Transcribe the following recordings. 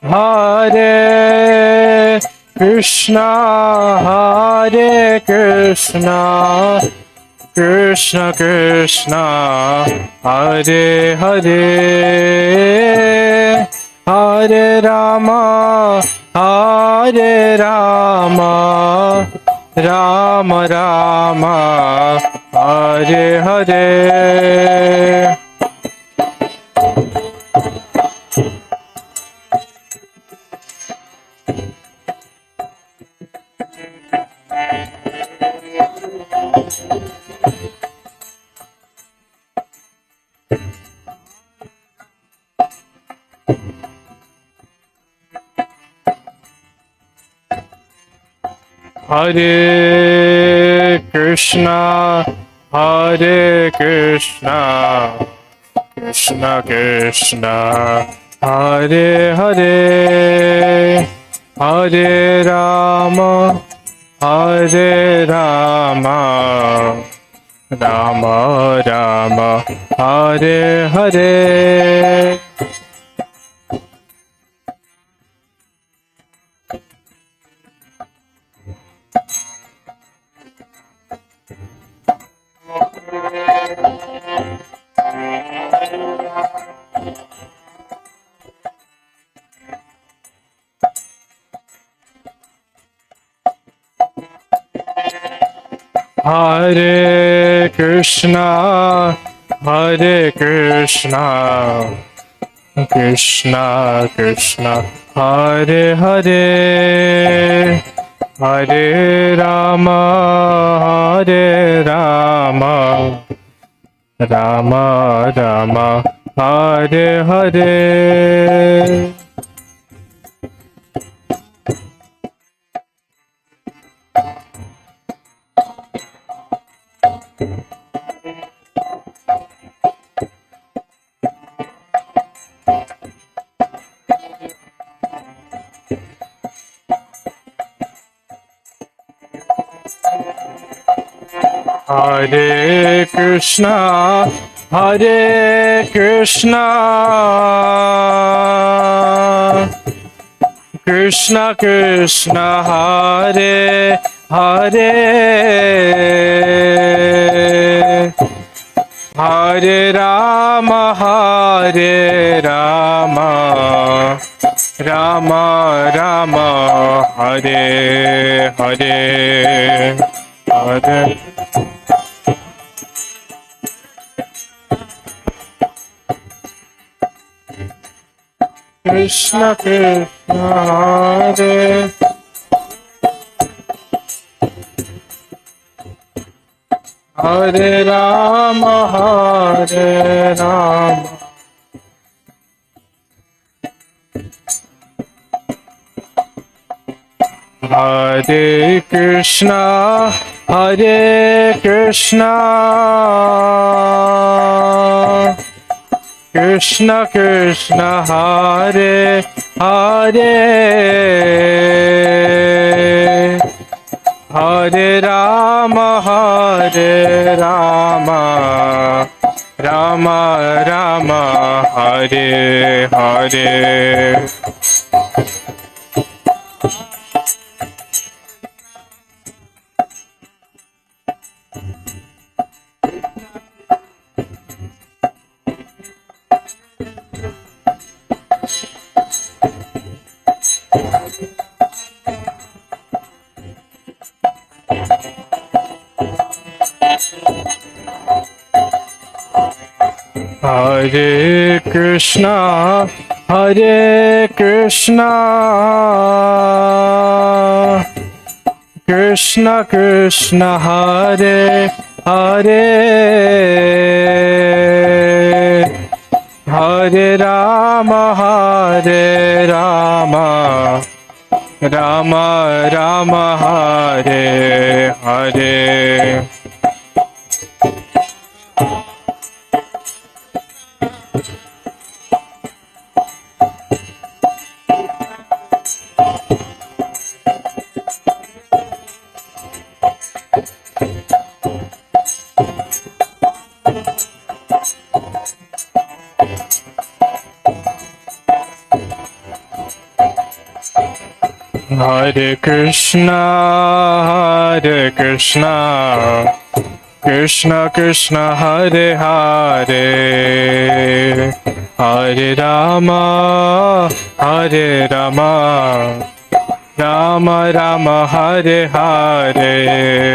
Hare Krishna, Hare Krishna, Krishna Krishna, Hare Hare, Hare Rama, Hare Rama, Rama Rama, Hare Hare. Hare Krishna, Hare Krishna, Krishna Krishna, Hare Hare, Hare Rama, Hare Rama, Rama Rama, Hare Hare. Hare Krishna, Hare Krishna, Krishna Krishna, Hare Hare, Hare Rama, Hare Rama, Rama Rama, Hare Hare. Hare Krishna, Hare Krishna, Krishna Krishna, Hare Hare, Hare Rama, Hare Rama, Rama Rama, Hare Hare, Hare. Krishna Krishna, Hare Hare Rama, Hare Rama, Hare Krishna, Hare Krishna, Krishna Krishna, Hare Hare, Hare Rama, Hare Rama, Rama Rama, Hare Hare. Hare Krishna, Hare Krishna, Krishna Krishna, Hare Hare, Hare Rama, Hare Rama, Rama Rama, Hare Hare. Hare Krishna, Hare Krishna, Krishna Krishna, Hare Hare, Hare Rama, Hare Rama, Rama Rama, Hare Hare.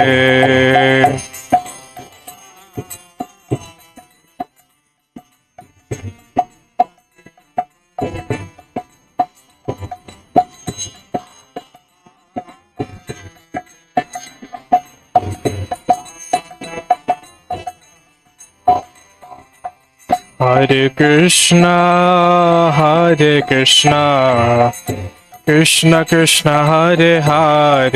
Hare Krishna, Hare Krishna, Krishna Krishna, Hare Hare,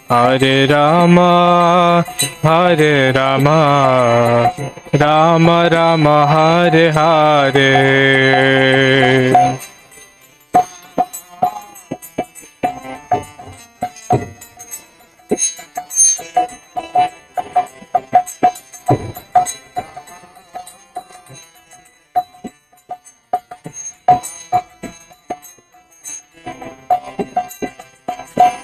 Hare Rama, Hare Rama, Rama Rama, Hare Hare.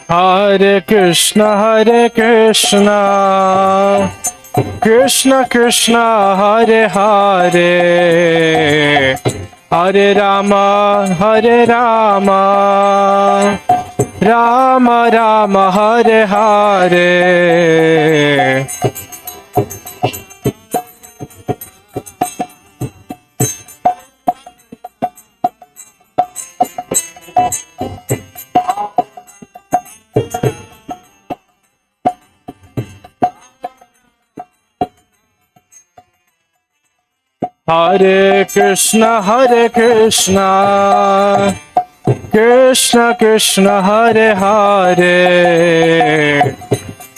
Hare Krishna, Hare Krishna, Krishna Krishna, Hare Hare, Hare Rama, Hare Rama, Rama Rama, Hare Hare. Hare Krishna, Hare Krishna, Krishna Krishna, Hare Hare,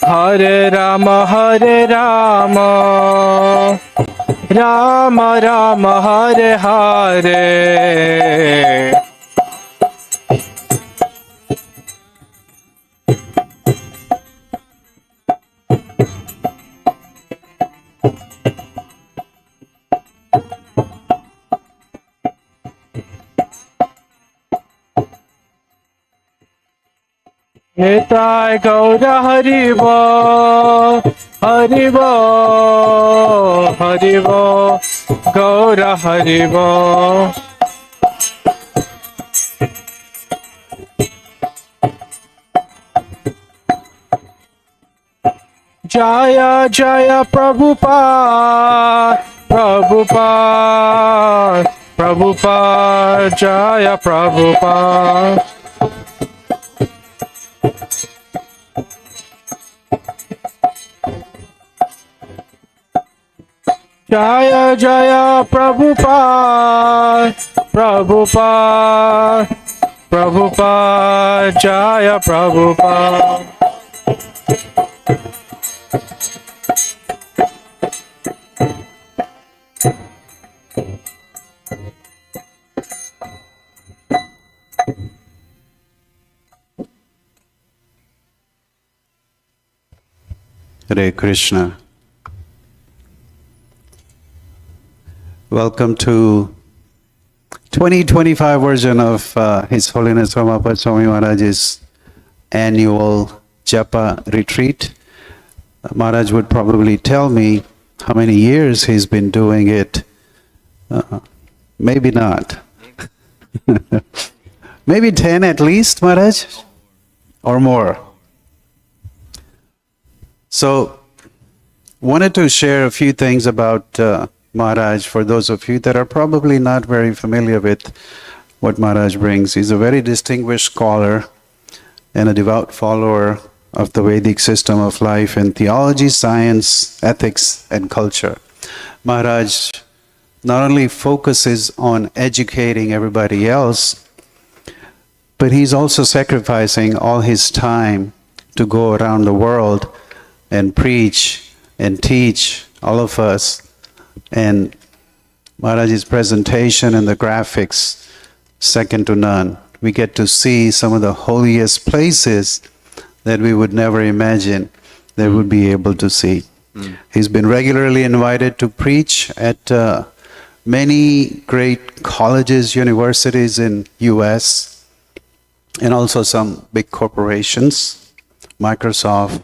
Hare Rama, Hare Rama, Rama Rama, Hare Hare. Nitai Gaura Haribo, Haribo, Haribo, Gaura Haribo. Jaya Jaya Prabhupada, Prabhupada, Prabhupada, Jaya Prabhupada. Jaya Jaya Prabhupada, Prabhupada, Prabhupada, Jaya Prabhupada. Hare Krishna. Welcome to 2025 version of His Holiness Ramapada Swami Maharaj's annual Japa retreat. Maharaj would probably tell me how many years he's been doing it. Maybe not. Maybe 10 at least, Maharaj? Or more. So, wanted to share a few things about Maharaj for those of you that are probably not very familiar with what Maharaj brings. He's a very distinguished scholar and a devout follower of the Vedic system of life in theology, science, ethics, and culture. Maharaj not only focuses on educating everybody else, but he's also sacrificing all his time to go around the world and preach and teach all of us. And Maharaj's presentation and the graphics, second to none. We get to see some of the holiest places that we would never imagine that we'd be able to see. He's been regularly invited to preach at many great colleges, universities in US. and also some big corporations, Microsoft,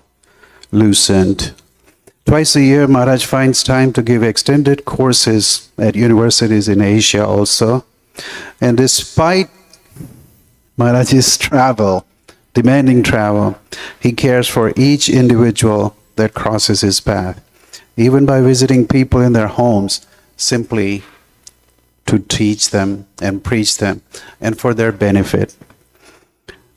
Lucent. Twice a year, Maharaj finds time to give extended courses at universities in Asia also. And despite Maharaj's travel, demanding travel, he cares for each individual that crosses his path, even by visiting people in their homes, simply to teach them and preach them, and for their benefit.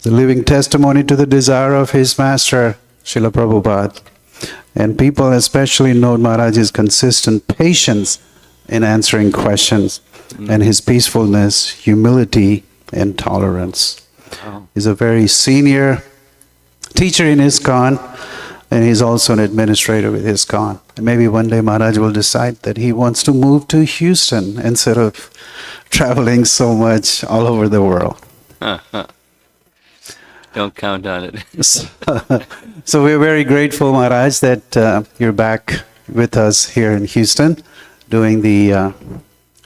The living testimony to the desire of his master, Srila Prabhupada. And people especially note Maharaj's consistent patience in answering questions, and his peacefulness, humility, and tolerance. Wow. He's a very senior teacher in ISKCON, and he's also an administrator with ISKCON. And maybe one day Maharaj will decide that he wants to move to Houston instead of traveling so much all over the world. Don't count on it. So we're very grateful, Maharaj, that you're back with us here in Houston doing the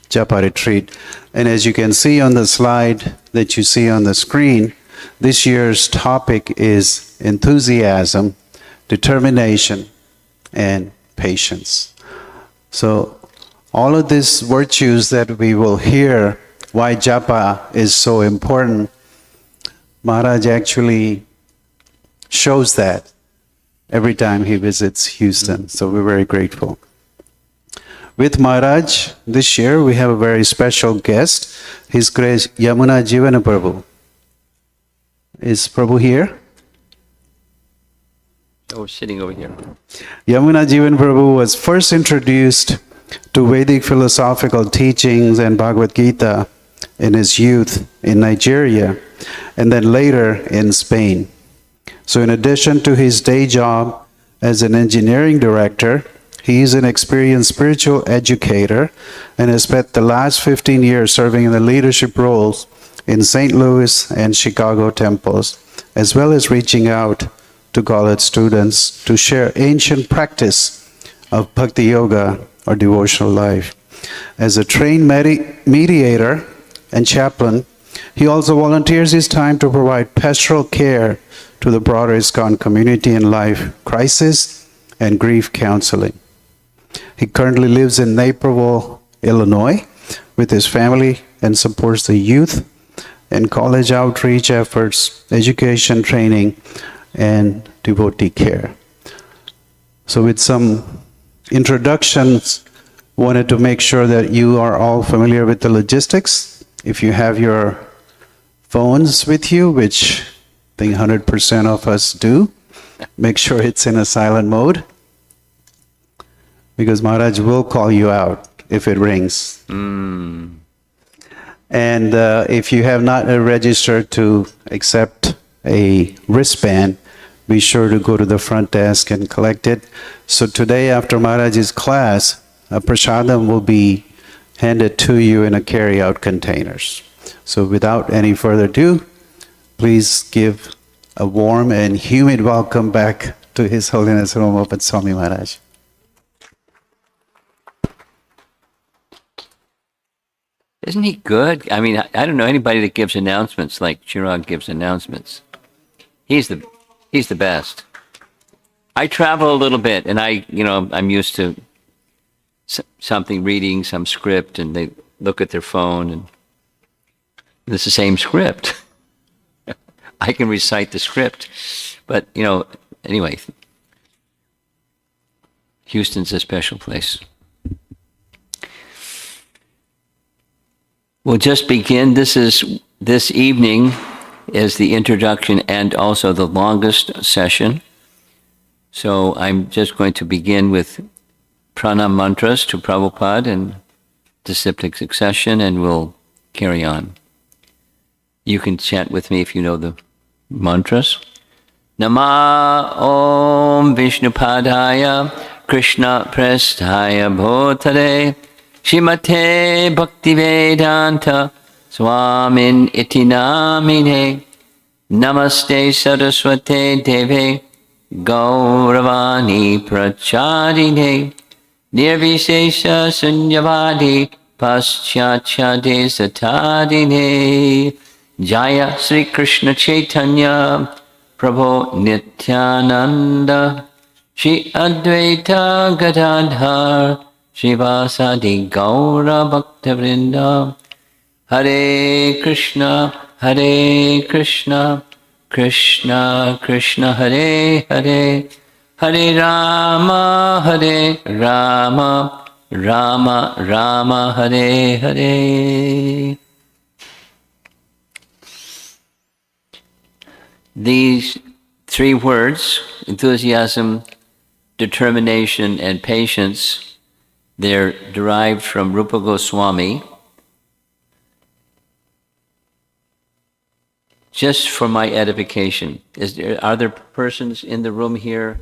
Japa retreat. And as you can see on the slide that you see on the screen, this year's topic is enthusiasm, determination, and patience. So all of these virtues that we will hear, why Japa is so important, Maharaj actually shows that every time he visits Houston. So we're very grateful. With Maharaj, this year we have a very special guest, His Grace Yamuna Jivana Prabhu. Is Prabhu here? Oh, we're sitting over here. Yamuna Jivan Prabhu was first introduced to Vedic philosophical teachings and Bhagavad Gita in his youth in Nigeria, and then later in Spain. So in addition to his day job as an engineering director, he is an experienced spiritual educator and has spent the last 15 years serving in the leadership roles in St. Louis and Chicago temples, as well as reaching out to college students to share ancient practice of bhakti yoga or devotional life. As a trained mediator and chaplain, he also volunteers his time to provide pastoral care to the broader ISKCON community in life crisis and grief counseling. He currently lives in Naperville, Illinois, with his family and supports the youth and college outreach efforts, education training, and devotee care. So with some introductions, wanted to make sure that you are all familiar with the logistics. If you have your phones with you, which I think 100% of us do, make sure it's in a silent mode, because Maharaj will call you out if it rings. And if you have not registered to accept a wristband, be sure to go to the front desk and collect it. So today, after Maharaj's class, a prasadam will be handed to you in a carry-out containers. So without any further ado, please give a warm and humid welcome back to His Holiness Romapat Swami Maharaj. Isn't he good? I mean, I don't know anybody that gives announcements like Chirag gives announcements. He's the best. I travel a little bit, and I'm used to something, reading some script, and they look at their phone, and it's the same script. I can recite the script, but anyway, Houston's a special place. We'll just begin. This evening is the introduction and also the longest session. So I'm just going to begin with pranam mantras to Prabhupada in disciplic succession, and we'll carry on. You can chant with me if you know the mantras. Nama Om Vishnupadaya Krishna Prasthaya Bhotare Shrimate Bhaktivedanta Swamin iti namine Namaste Saraswate Deve Gauravani Prachadine Nirvishesha Sunyavadi Paschachade Satadine Jaya Sri Krishna Chaitanya Prabhu Nityananda Shri Advaita Gadadhar Shivasadi Gaura Bhaktavrinda Hare Krishna, Krishna Krishna, Hare Hare, Hare Rama, Rama Rama, Hare Hare. These three words, enthusiasm, determination, and patience, they're derived from Rupa Goswami. Just for my edification, are there persons in the room here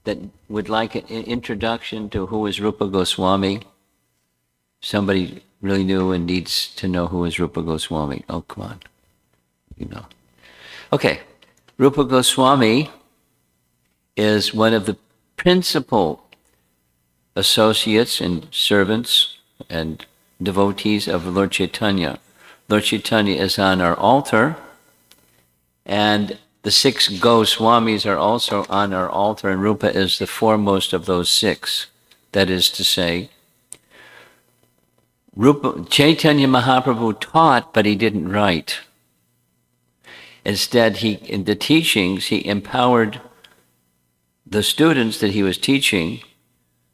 that would like an introduction to who is Rupa Goswami? Somebody really new and needs to know who is Rupa Goswami. Oh, come on. You know. Okay. Rupa Goswami is one of the principal associates and servants and devotees of Lord Chaitanya. Lord Chaitanya is on our altar, and the 6 Goswamis are also on our altar, and Rupa is the foremost of those 6. That is to say, Chaitanya Mahaprabhu taught, but he didn't write. Instead, in the teachings, he empowered the students that he was teaching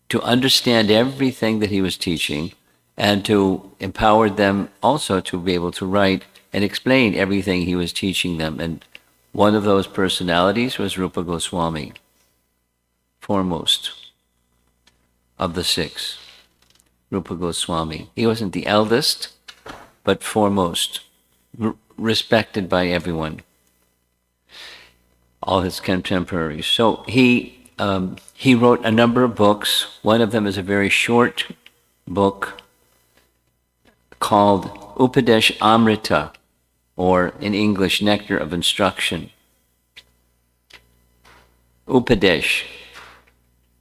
to understand everything that he was teaching, and to empower them also to be able to write and explain everything he was teaching them. And one of those personalities was Rupa Goswami, foremost of the 6. Rupa Goswami. He wasn't the eldest, but foremost, respected by everyone, all his contemporaries. So he wrote a number of books. One of them is a very short book called Upadesh Amrita, or in English, Nectar of Instruction. Upadesh,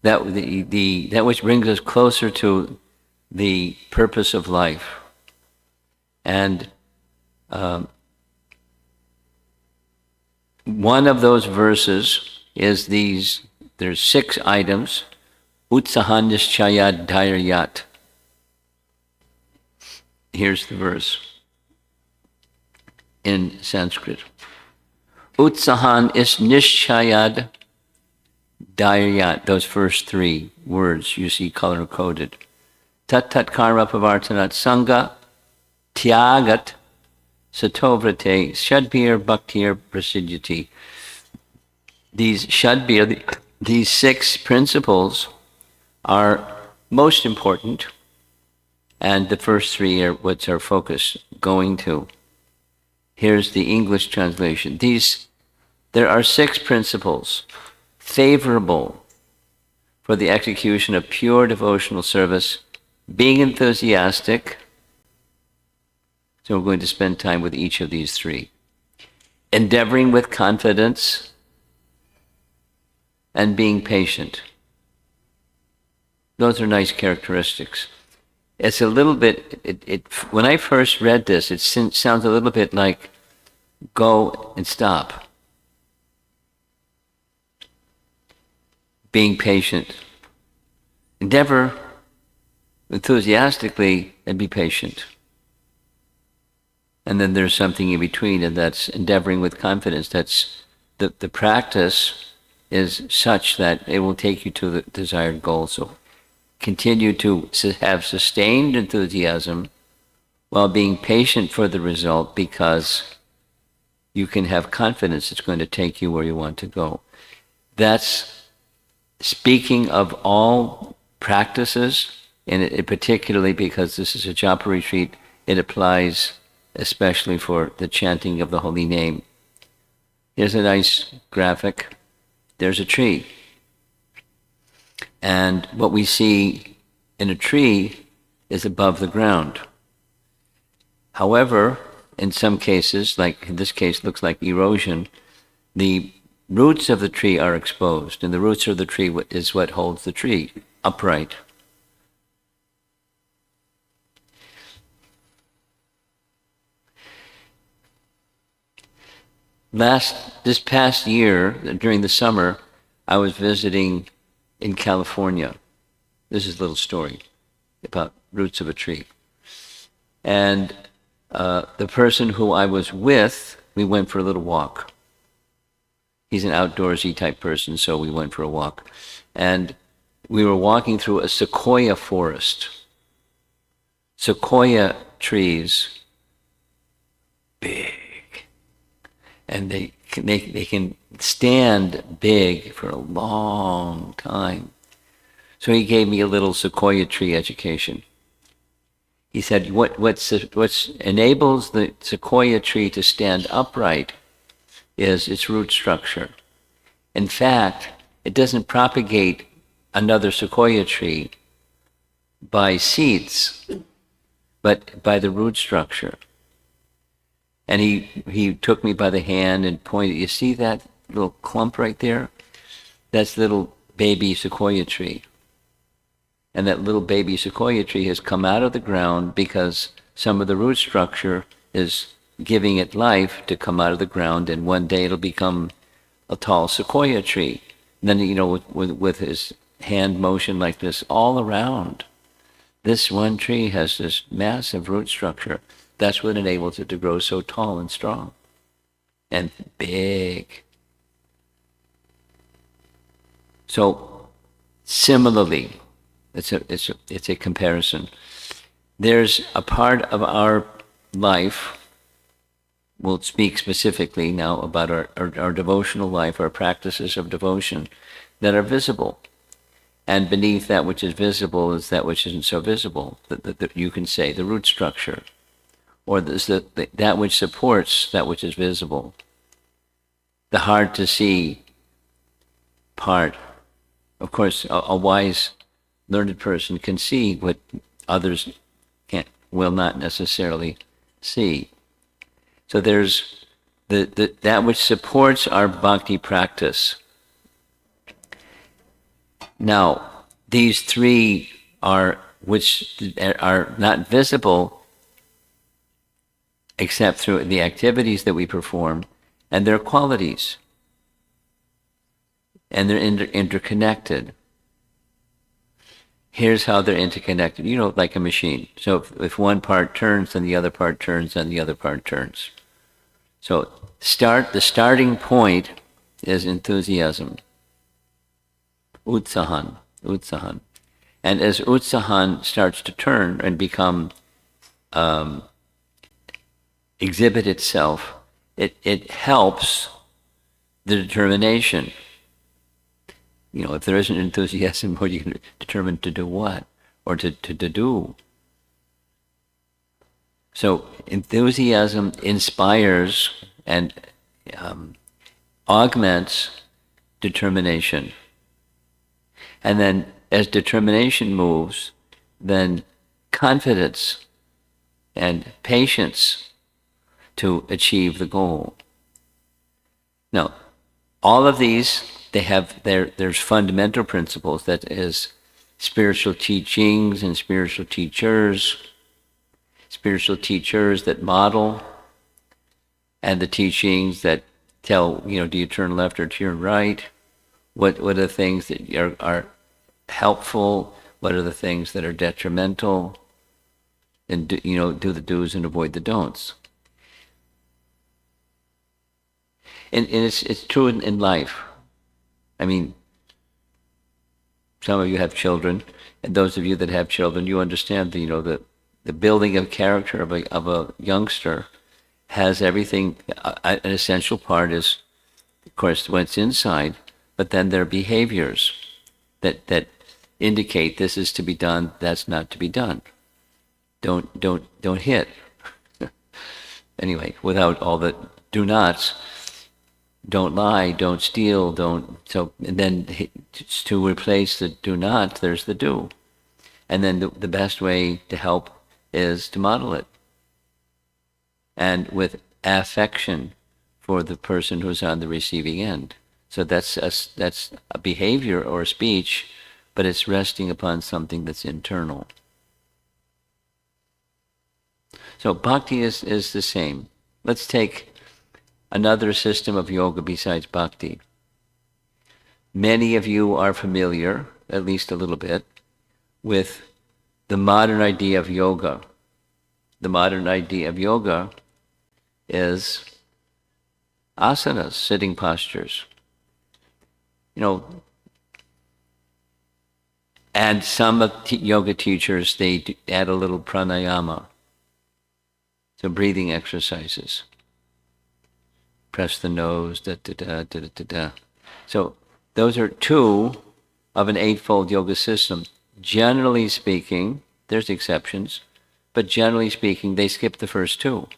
that which brings us closer to the purpose of life. And one of those verses is there's 6 items, Utsahanishchayad Dhairyat. Here's the verse in Sanskrit. Utsahan is nishchayad dhairyat. Those first 3 words you see color-coded. Tat tat karma pavartanat sangha tyagat satovrate shadbir bhaktir prasidyati. These shadbir, these 6 principles are most important, and the first 3 are what's our focus going to. Here's the English translation. There are 6 principles favorable for the execution of pure devotional service, being enthusiastic. So we're going to spend time with each of these 3. Endeavoring with confidence, and being patient. Those are nice characteristics. It's a little bit, when I first read this, it sounds a little bit like go and stop. Being patient. Endeavor enthusiastically and be patient. And then there's something in between, and that's endeavoring with confidence. That's the practice is such that it will take you to the desired goal. So continue to have sustained enthusiasm while being patient for the result, because you can have confidence it's going to take you where you want to go. That's speaking of all practices, and it particularly because this is a Japa retreat, it applies especially for the chanting of the holy name. Here's a nice graphic. There's a tree. And what we see in a tree is above the ground. However, in some cases, like in this case, looks like erosion, the roots of the tree are exposed, and the roots of the tree is what holds the tree upright. this past year, during the summer, I was visiting in California. This is a little story about roots of a tree. And the person who I was with, we went for a little walk. He's an outdoorsy type person, so we went for a walk. And we were walking through a sequoia forest. Sequoia trees, big. And they can stand big for a long time. So he gave me a little sequoia tree education. He said, what enables the sequoia tree to stand upright is its root structure. In fact, it doesn't propagate another sequoia tree by seeds, but by the root structure. And he took me by the hand and pointed, you see that little clump right there? That's little baby sequoia tree. And that little baby sequoia tree has come out of the ground because some of the root structure is giving it life to come out of the ground, and one day it'll become a tall sequoia tree. And then, with his hand motion like this all around, this one tree has this massive root structure. That's what enables it to grow so tall and strong and big. So similarly, it's a comparison. There's a part of our life, we'll speak specifically now about our devotional life, our practices of devotion, that are visible. And beneath that which is visible is that which isn't so visible. That you can say the root structure, or that which supports that which is visible. The hard to see part. Of course, a wise, learned person can see what others will not necessarily see. So there's that which supports our bhakti practice. Now, these three which are not visible except through the activities that we perform, and their qualities. And they're interconnected. Here's how they're interconnected, like a machine. So if one part turns, then the other part turns, then the other part turns. So the starting point is enthusiasm. Utsahan. And as utsahan starts to turn and become, exhibit itself, it helps the determination. If there isn't enthusiasm, what are you determined to do what? Or to do? So enthusiasm inspires and augments determination. And then as determination moves, then confidence and patience to achieve the goal. Now, all of these, there's fundamental principles, that is spiritual teachings and spiritual teachers that model, and the teachings that tell, do you turn left or turn right? What are the things that are helpful? What are the things that are detrimental? And do the do's and avoid the don'ts. And it's true in life. I mean, some of you have children, and those of you that have children, you understand the building of character of a youngster has everything. An essential part is, of course, what's inside, but then there are behaviors that indicate this is to be done, that's not to be done. Don't hit. Anyway, without all the do nots. Don't lie, don't steal, and then to replace the do not, there's the do. And then the best way to help is to model it. And with affection for the person who's on the receiving end. So that's a behavior or a speech, but it's resting upon something that's internal. So bhakti is the same. Let's take another system of yoga besides bhakti. Many of you are familiar, at least a little bit, with the modern idea of yoga. The modern idea of yoga is asanas, sitting postures. And some of yoga teachers, they add a little pranayama, so breathing exercises. Press the nose, da-da-da. So those are two of an eightfold yoga system. Generally speaking, there's exceptions, but generally speaking, they skip the first two.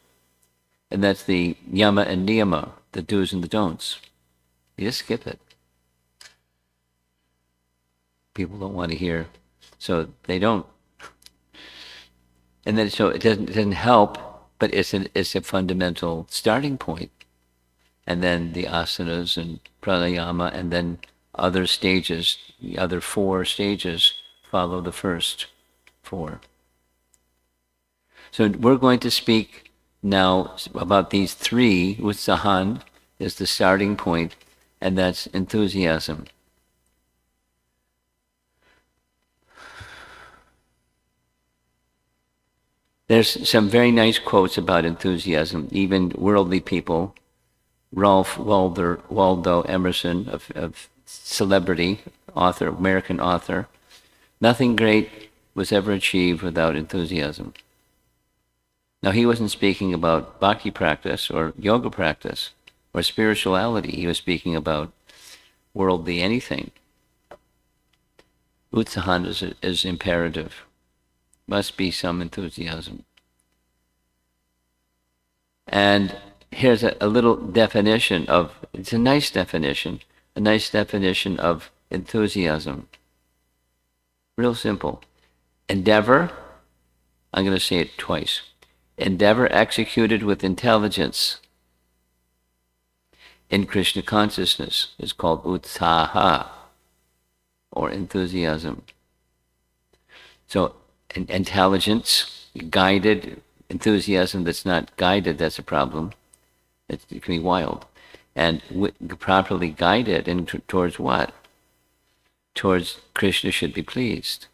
And that's the yama and niyama, the do's and the don'ts. You just skip it. People don't want to hear, so they don't. And then so it doesn't help, but it's a fundamental starting point. And then the asanas and pranayama, and then other stages, the other 4 stages follow the first 4. So we're going to speak now about these 3. Utsahan is the starting point, and that's enthusiasm. There's some very nice quotes about enthusiasm. Even worldly people, Ralph Waldo Emerson, of celebrity author, American author, nothing great was ever achieved without enthusiasm. Now, he wasn't speaking about bhakti practice or yoga practice or spirituality. He was speaking about worldly anything. Utsahan is imperative. Must be some enthusiasm. And here's a little definition of, it's a nice definition of enthusiasm. Real simple. Endeavor, I'm going to say it twice. Endeavor executed with intelligence in Krishna consciousness is called utsaha, or enthusiasm. So, intelligence, guided, enthusiasm that's not guided, that's a problem. It can be wild. And properly guided, and towards what? Towards Krishna should be pleased,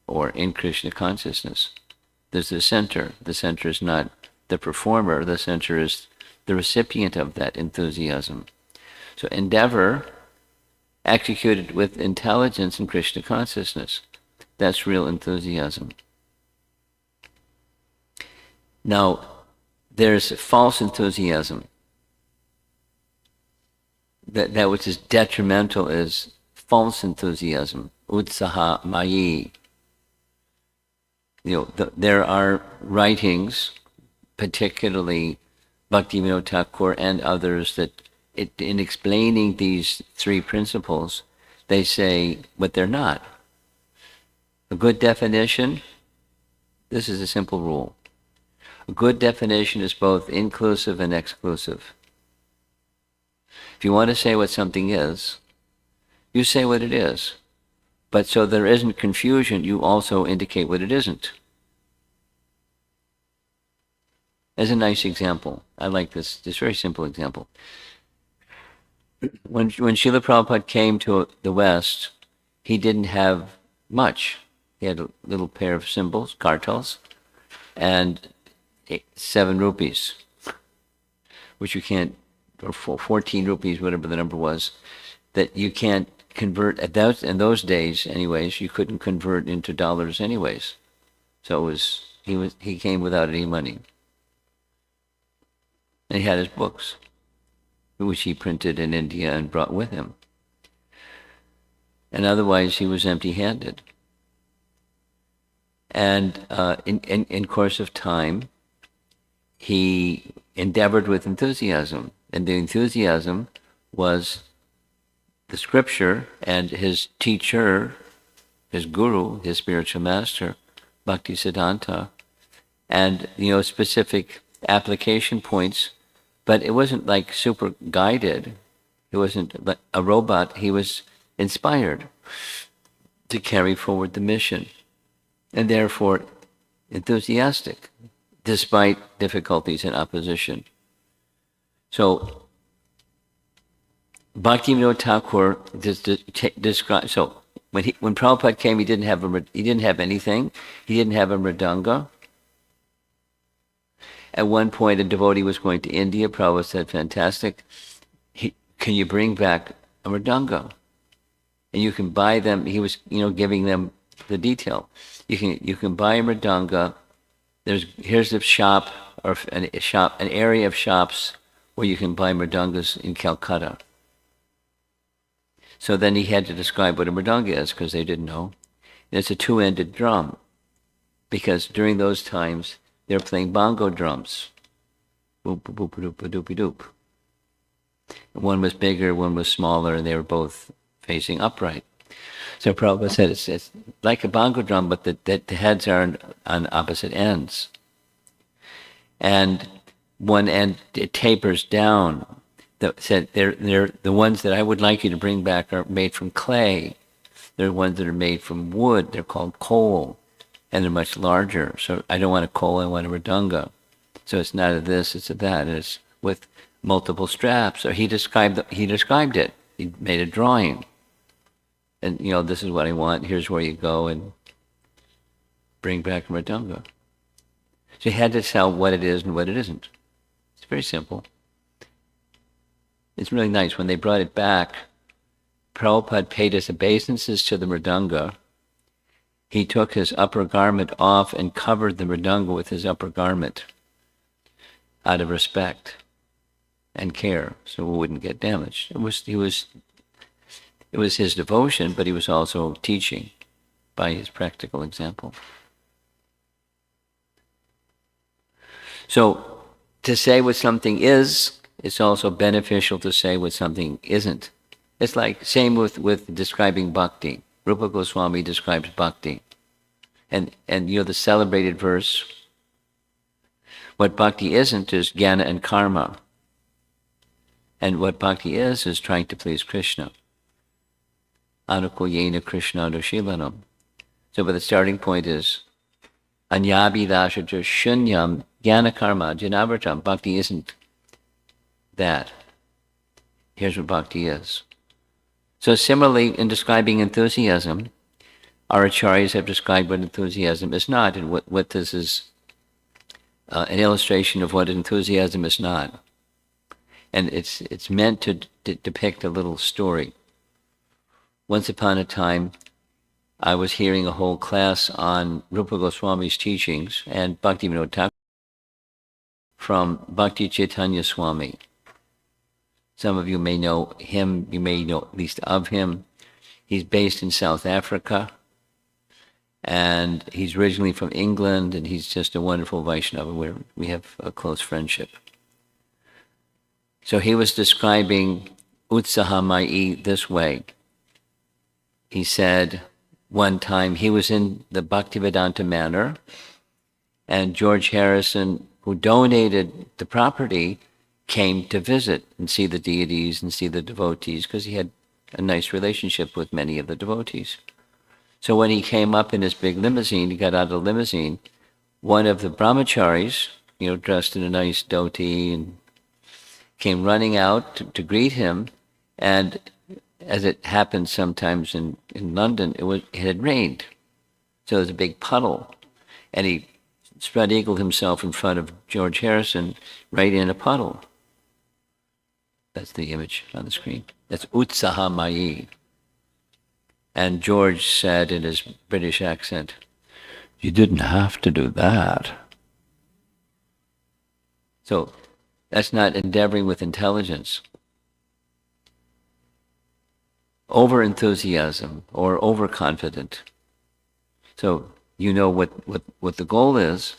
or in Krishna consciousness. There's the center. The center is not the performer, the center is the recipient of that enthusiasm. So endeavor, executed with intelligence in Krishna consciousness. That's real enthusiasm. Now, there's false enthusiasm. That which is detrimental is false enthusiasm, utsaha mayi. There are writings, particularly Bhaktivinoda Thakur and others, that in explaining these 3 principles, they say what they're not. A good definition, this is a simple rule. A good definition is both inclusive and exclusive. If you want to say what something is, you say what it is. But so there isn't confusion, you also indicate what it isn't. As a nice example, I like this very simple example. When Srila Prabhupada came to the West, he didn't have much. He had a little pair of cymbals, kartals, and 7 rupees, which you can't, or 14 rupees, whatever the number was, that you can't convert, in those days anyways, you couldn't convert into dollars anyways. So he came without any money. And he had his books, which he printed in India and brought with him. And otherwise he was empty-handed. And in course of time, he endeavored with enthusiasm. And the enthusiasm was the scripture and his teacher, his guru, his spiritual master, Bhaktisiddhanta, and specific application points. But it wasn't like super guided. It wasn't like a robot. He was inspired to carry forward the mission, and therefore enthusiastic, despite difficulties and opposition. So Bhaktivinoda Thakur describes. So when Prabhupada came, he didn't have anything. He didn't have a mridanga. At one point, a devotee was going to India. Prabhupada said, "Fantastic. Can you bring back a mridanga? And you can buy them." He was, giving them the detail. You can buy a mridanga. Here's a shop or an area of shops where you can buy mridangas in Calcutta. So then he had to describe what a mridanga is because they didn't know. And it's a two-ended drum because during those times they were playing bongo drums. Boop, boop, boop, doop, doopy doop. One was bigger, one was smaller, and they were both facing upright. So Prabhupada said it's like a bongo drum, but the heads are on opposite ends. And one end, it tapers down. Said they're the ones that I would like you to bring back are made from clay. They're ones that are made from wood. They're called coal, and they're much larger. So I don't want a coal, I want a mridanga. So it's not a this, it's a that. And it's with multiple straps. So he described it. He made a drawing. And, this is what I want. Here's where you go and bring back a mridanga. So he had to tell what it is and what it isn't. It's very simple. It's really nice. When they brought it back, Prabhupada paid his obeisances to the mridanga. He took his upper garment off and covered the mridanga with his upper garment out of respect and care, so it wouldn't get damaged. It was his devotion, but he was also teaching by his practical example. So to say what something is, it's also beneficial to say what something isn't. It's like, same with describing bhakti. Rupa Goswami describes bhakti. And the celebrated verse, what bhakti isn't is jnana and karma. And what bhakti is trying to please Krishna. Anukulyena Krishna Anushilanam. So, but the starting point is anyabhidashaja shunyam jnana karma janavartam. Bhakti isn't that. Here's what bhakti is. So similarly, in describing enthusiasm, our acharyas have described what enthusiasm is not, and what this is an illustration of what enthusiasm is not. And it's meant to depict a little story. Once upon a time, I was hearing a whole class on Rupa Goswami's teachings and Bhaktivinoda Thakur from Bhakti Chaitanya Swami. Some of you may know him, you may know at least of him. He's based in South Africa, and he's originally from England, and he's just a wonderful Vaishnava where we have a close friendship. So he was describing Utsahamai this way. He said one time he was in the Bhaktivedanta Manor, and George Harrison, who donated the property, came to visit and see the deities and see the devotees because he had a nice relationship with many of the devotees. So when he came up in his big limousine, he got out of the limousine, one of the brahmacharis, dressed in a nice dhoti, and came running out to greet him. And as it happens sometimes in London, it had rained. So there was a big puddle. And he spread eagled himself in front of George Harrison right in a puddle. That's the image on the screen. That's Utsahamai. And George said in his British accent, "You didn't have to do that." So that's not endeavoring with intelligence. Over-enthusiasm or overconfident. So you know what the goal is,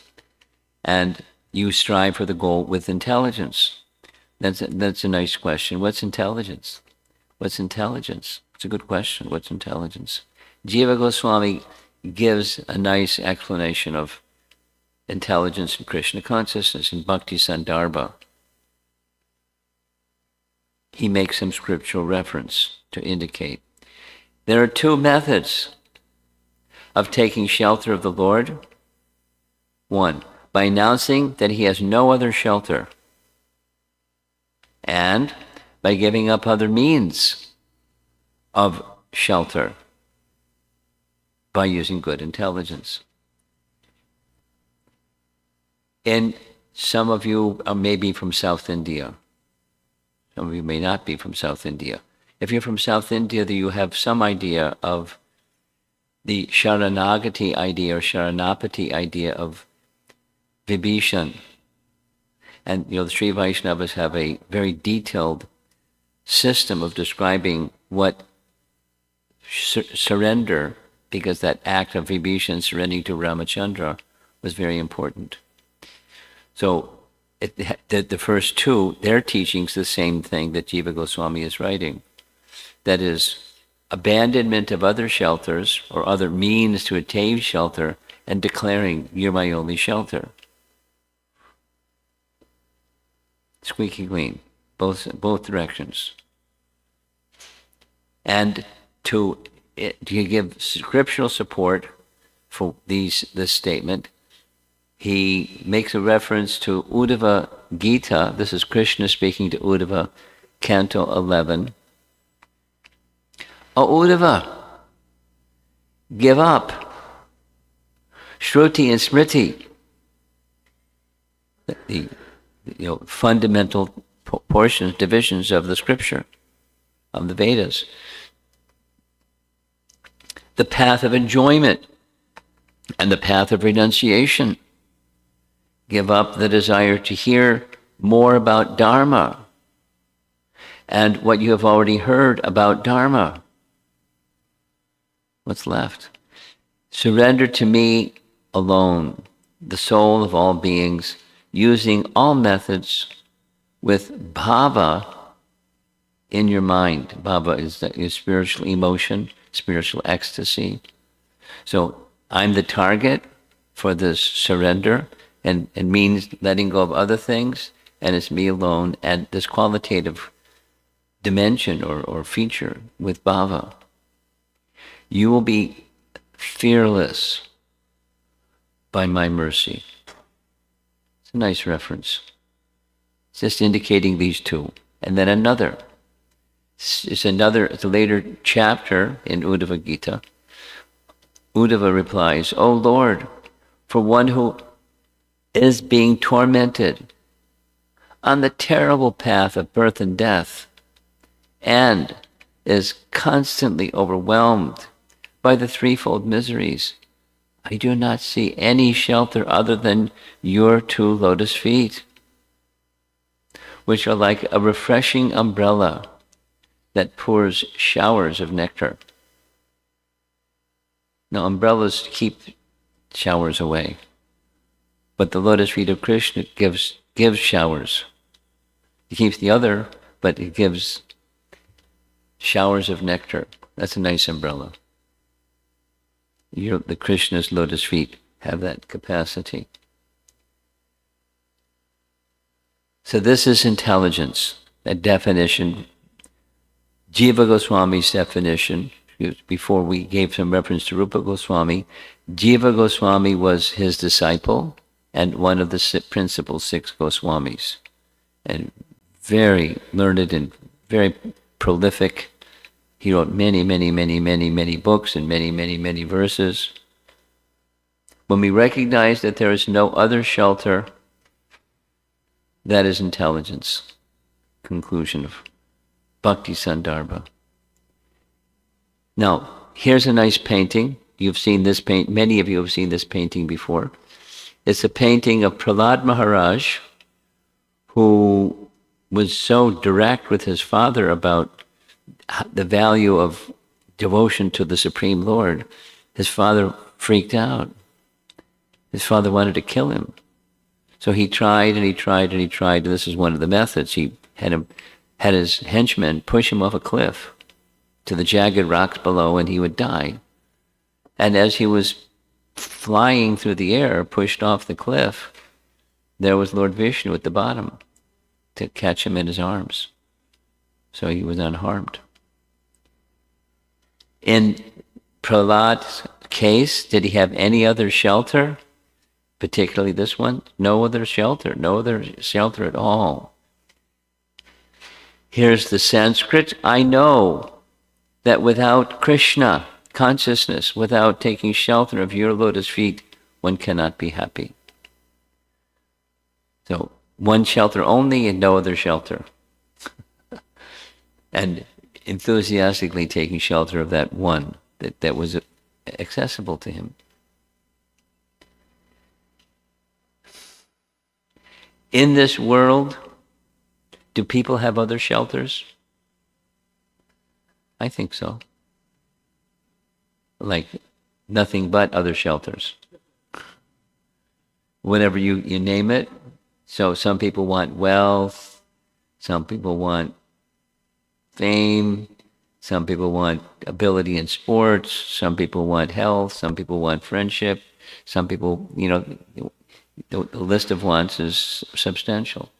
and you strive for the goal with intelligence. That's a nice question. What's intelligence? What's intelligence? It's a good question. What's intelligence? Jiva Goswami gives a nice explanation of intelligence in Krishna consciousness in Bhakti Sandarbha. He makes some scriptural reference to indicate there are two methods of taking shelter of the Lord. One, by announcing that he has no other shelter. and by giving up other means of shelter by using good intelligence. And some of you are maybe from South India. Some of you may not be from South India. If you're from South India, then you have some idea of the Sharanagati idea or Sharanapati idea of Vibhishan. And the Sri Vaishnavas have a very detailed system of describing what surrender, because that act of Vibhishan surrendering to Ramachandra was very important. So the first two, their teachings, the same thing that Jiva Goswami is writing. That is, abandonment of other shelters or other means to attain shelter and declaring, you're my only shelter. Squeaky clean, both directions. And to give scriptural support for this statement, he makes a reference to Uddhava Gita. This is Krishna speaking to Uddhava, Canto 11. O Uddhava, give up Shruti and Smriti, the fundamental portions, divisions of the scripture, of the Vedas. The path of enjoyment and the path of renunciation. Give up the desire to hear more about Dharma and what you have already heard about Dharma. What's left? Surrender to me alone, the soul of all beings, using all methods with bhava in your mind. Bhava is spiritual emotion, spiritual ecstasy. So I'm the target for this surrender, and means letting go of other things, and it's me alone, and this qualitative dimension or feature with bhava. You will be fearless by my mercy. It's a nice reference. It's just indicating these two. And then another. It's a later chapter in Uddhava Gita. Uddhava replies, O Lord, for one who is being tormented on the terrible path of birth and death and is constantly overwhelmed by the threefold miseries, I do not see any shelter other than your two lotus feet, which are like a refreshing umbrella that pours showers of nectar. Now, umbrellas keep showers away, but the lotus feet of Krishna gives showers. He keeps the other, but it gives showers of nectar. That's a nice umbrella. The Krishna's lotus feet have that capacity. So this is intelligence, a definition. Jiva Goswami's definition, before we gave some reference to Rupa Goswami, Jiva Goswami was his disciple and one of the principal 6 Goswamis, and very learned and very prolific. He wrote many, many, many, many, many books and many, many, many verses. When we recognize that there is no other shelter, that is intelligence. Conclusion of Bhakti Sandarbha. Now, here's a nice painting. You've seen this many of you have seen this painting before. It's a painting of Prahlad Maharaj, who was so direct with his father about the value of devotion to the Supreme Lord. His father freaked out. His father wanted to kill him. So he tried and he tried and he tried. And this is one of the methods. He had his henchmen push him off a cliff to the jagged rocks below, and he would die. And as he was flying through the air, pushed off the cliff, there was Lord Vishnu at the bottom to catch him in his arms. So he was unharmed. In Prahlad's case, did he have any other shelter? Particularly this one? No other shelter at all. Here's the Sanskrit. I know that without Krishna consciousness, without taking shelter of your lotus feet, one cannot be happy. So one shelter only and no other shelter. And enthusiastically taking shelter of that one that was accessible to him. In this world, do people have other shelters? I think so. Like nothing but other shelters. Whatever you name it. So some people want wealth, some people want fame, some people want ability in sports, some people want health, some people want friendship, some people, the list of wants is substantial.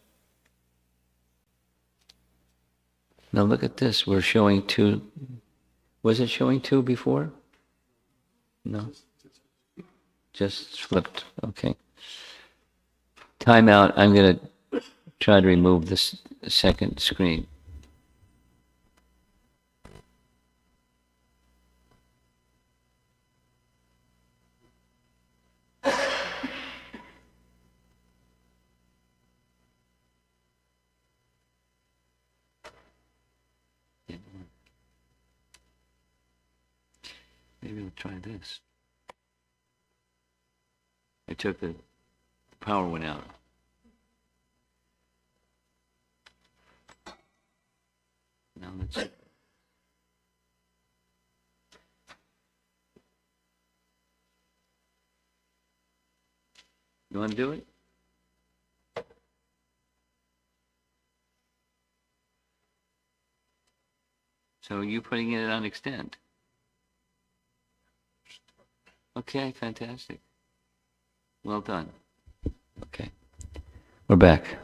Now look at this, we're showing two. Was it showing two before? No? Just flipped, okay. Time out, I'm going to try to remove this second screen. Maybe we'll try this. I took the power one out. Now let's see. You want to do it? So you putting it on extend. Okay, fantastic. Well done. Okay. We're back.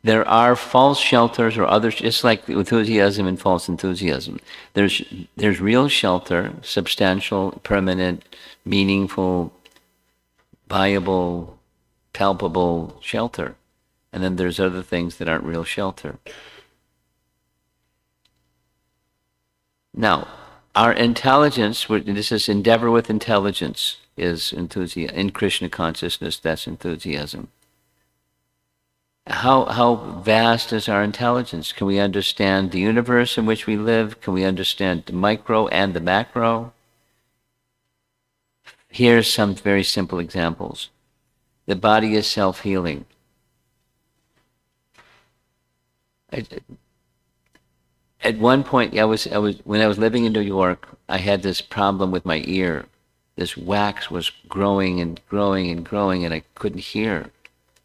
There are false shelters or others, just like enthusiasm and false enthusiasm. There's real shelter, substantial, permanent, meaningful, viable, palpable shelter. And then there's other things that aren't real shelter. Now, our intelligence, this is endeavor with intelligence, is enthusiasm. In Krishna consciousness, that's enthusiasm. How vast is our intelligence? Can we understand the universe in which we live? Can we understand the micro and the macro? Here's some very simple examples. The body is self-healing. At one point, when I was living in New York, I had this problem with my ear. This wax was growing and growing and growing, and I couldn't hear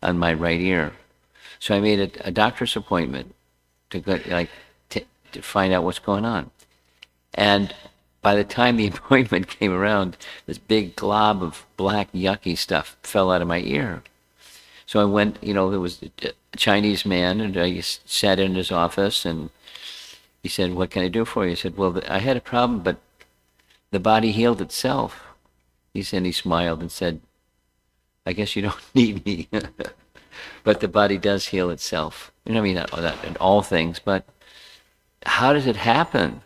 on my right ear. So I made a doctor's appointment to go, to find out what's going on. And by the time the appointment came around, this big glob of black yucky stuff fell out of my ear. So I went, there was a Chinese man, and I sat in his office, and he said, "What can I do for you?" I said, "Well, I had a problem, but the body healed itself." He said, he smiled and said, "I guess you don't need me." But the body does heal itself. I mean, not in all things, but how does it happen?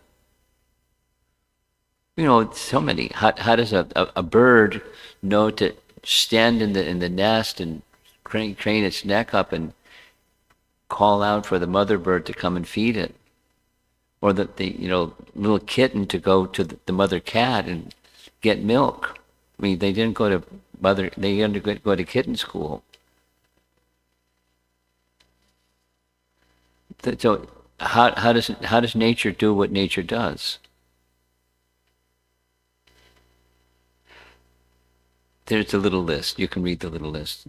So many. How does a bird know to stand in the nest and crane its neck up and call out for the mother bird to come and feed it? Or the little kitten to go to the mother cat and get milk. I mean, they didn't go to kitten school. So how does nature do what nature does? There's a little list. You can read the little list.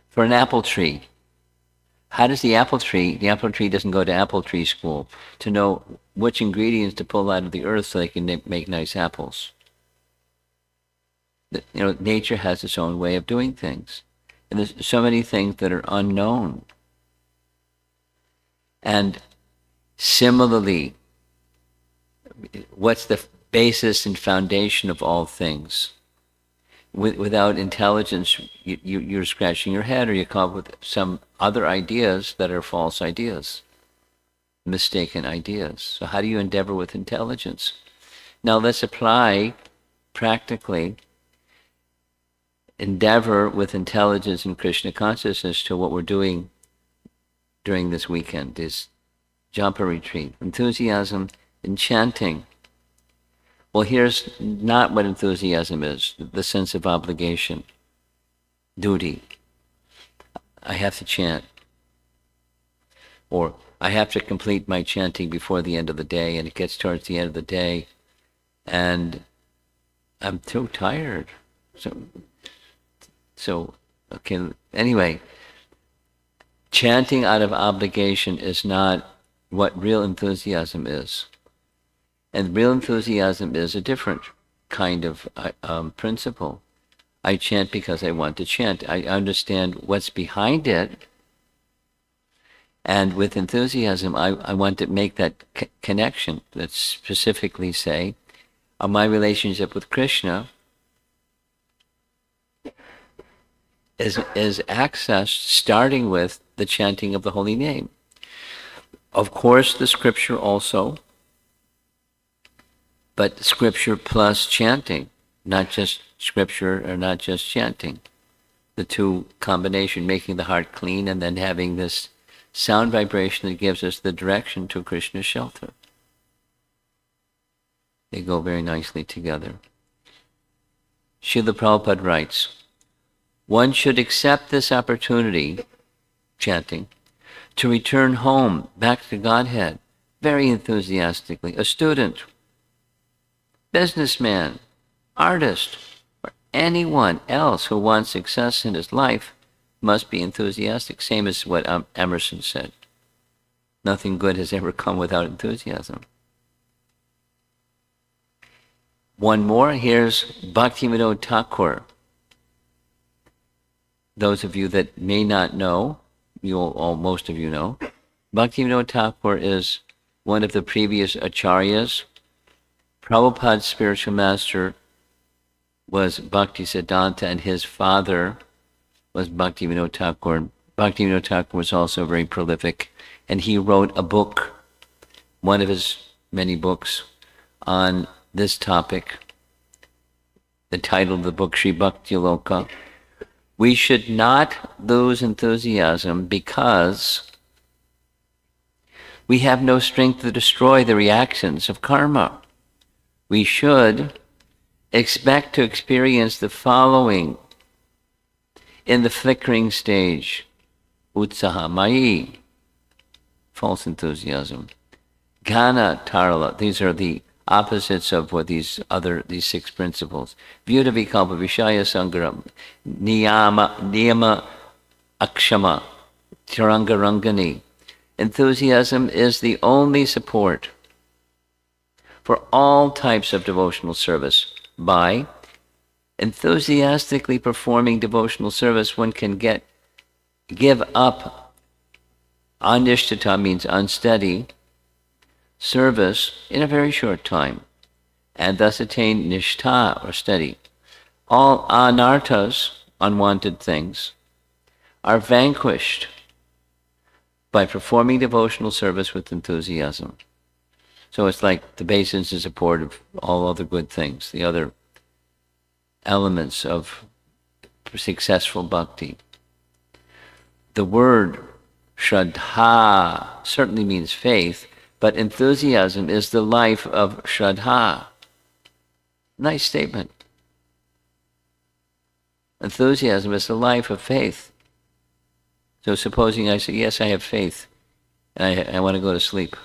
For an apple tree, how does the apple tree doesn't go to apple tree school to know which ingredients to pull out of the earth so they can make nice apples. Nature has its own way of doing things. And there's so many things that are unknown. And similarly, what's the basis and foundation of all things? without intelligence, you're scratching your head, or you come up with some other ideas that are false ideas, mistaken ideas. So how do you endeavor with intelligence? Now let's apply practically endeavor with intelligence and Krishna consciousness to what we're doing during this weekend, this Japa retreat. Enthusiasm in chanting. Well, here's not what enthusiasm is, the sense of obligation, duty. I have to chant. Or I have to complete my chanting before the end of the day, and it gets towards the end of the day, and I'm too tired. So okay, anyway, chanting out of obligation is not what real enthusiasm is. And real enthusiasm is a different kind of principle. I chant because I want to chant. I understand what's behind it. And with enthusiasm, I want to make that connection. Let's specifically say, my relationship with Krishna is accessed starting with the chanting of the holy name. Of course, the scripture also, but scripture plus chanting, not just scripture or not just chanting. The two combination, making the heart clean and then having this sound vibration that gives us the direction to Krishna's shelter. They go very nicely together. Srila Prabhupada writes, one should accept this opportunity, chanting, to return home, back to Godhead, very enthusiastically. A student, businessman, artist, or anyone else who wants success in his life must be enthusiastic, same as what Emerson said. Nothing good has ever come without enthusiasm. One more, here's Bhaktivinoda Thakur. Those of you that may not know, most of you know, Bhaktivinoda Thakur is one of the previous acharyas. Prabhupada's spiritual master was Bhaktisiddhanta, and his father was Bhaktivinoda Thakur. Bhaktivinoda Thakur was also very prolific, and he wrote a book, one of his many books, on this topic. The title of the book, Sri Bhakti Loka. We should not lose enthusiasm because we have no strength to destroy the reactions of karma. We should expect to experience the following in the flickering stage: utsaha, mai, false enthusiasm; ghana, tarala. These are the opposites of what these six principles. Vyuta vikalpa vishaya sangaram, niyama akshama, tiranga rangani. Enthusiasm is the only support for all types of devotional service. By enthusiastically performing devotional service, one can give up anishtata, means unsteady, service in a very short time, and thus attain nishtha, or steady. All anarthas, unwanted things, are vanquished by performing devotional service with enthusiasm. So it's like the basis and support of all other good things, the other elements of successful bhakti. The word shraddha certainly means faith, but enthusiasm is the life of shraddha. Nice statement. Enthusiasm is the life of faith. So supposing I say, yes, I have faith, and I want to go to sleep.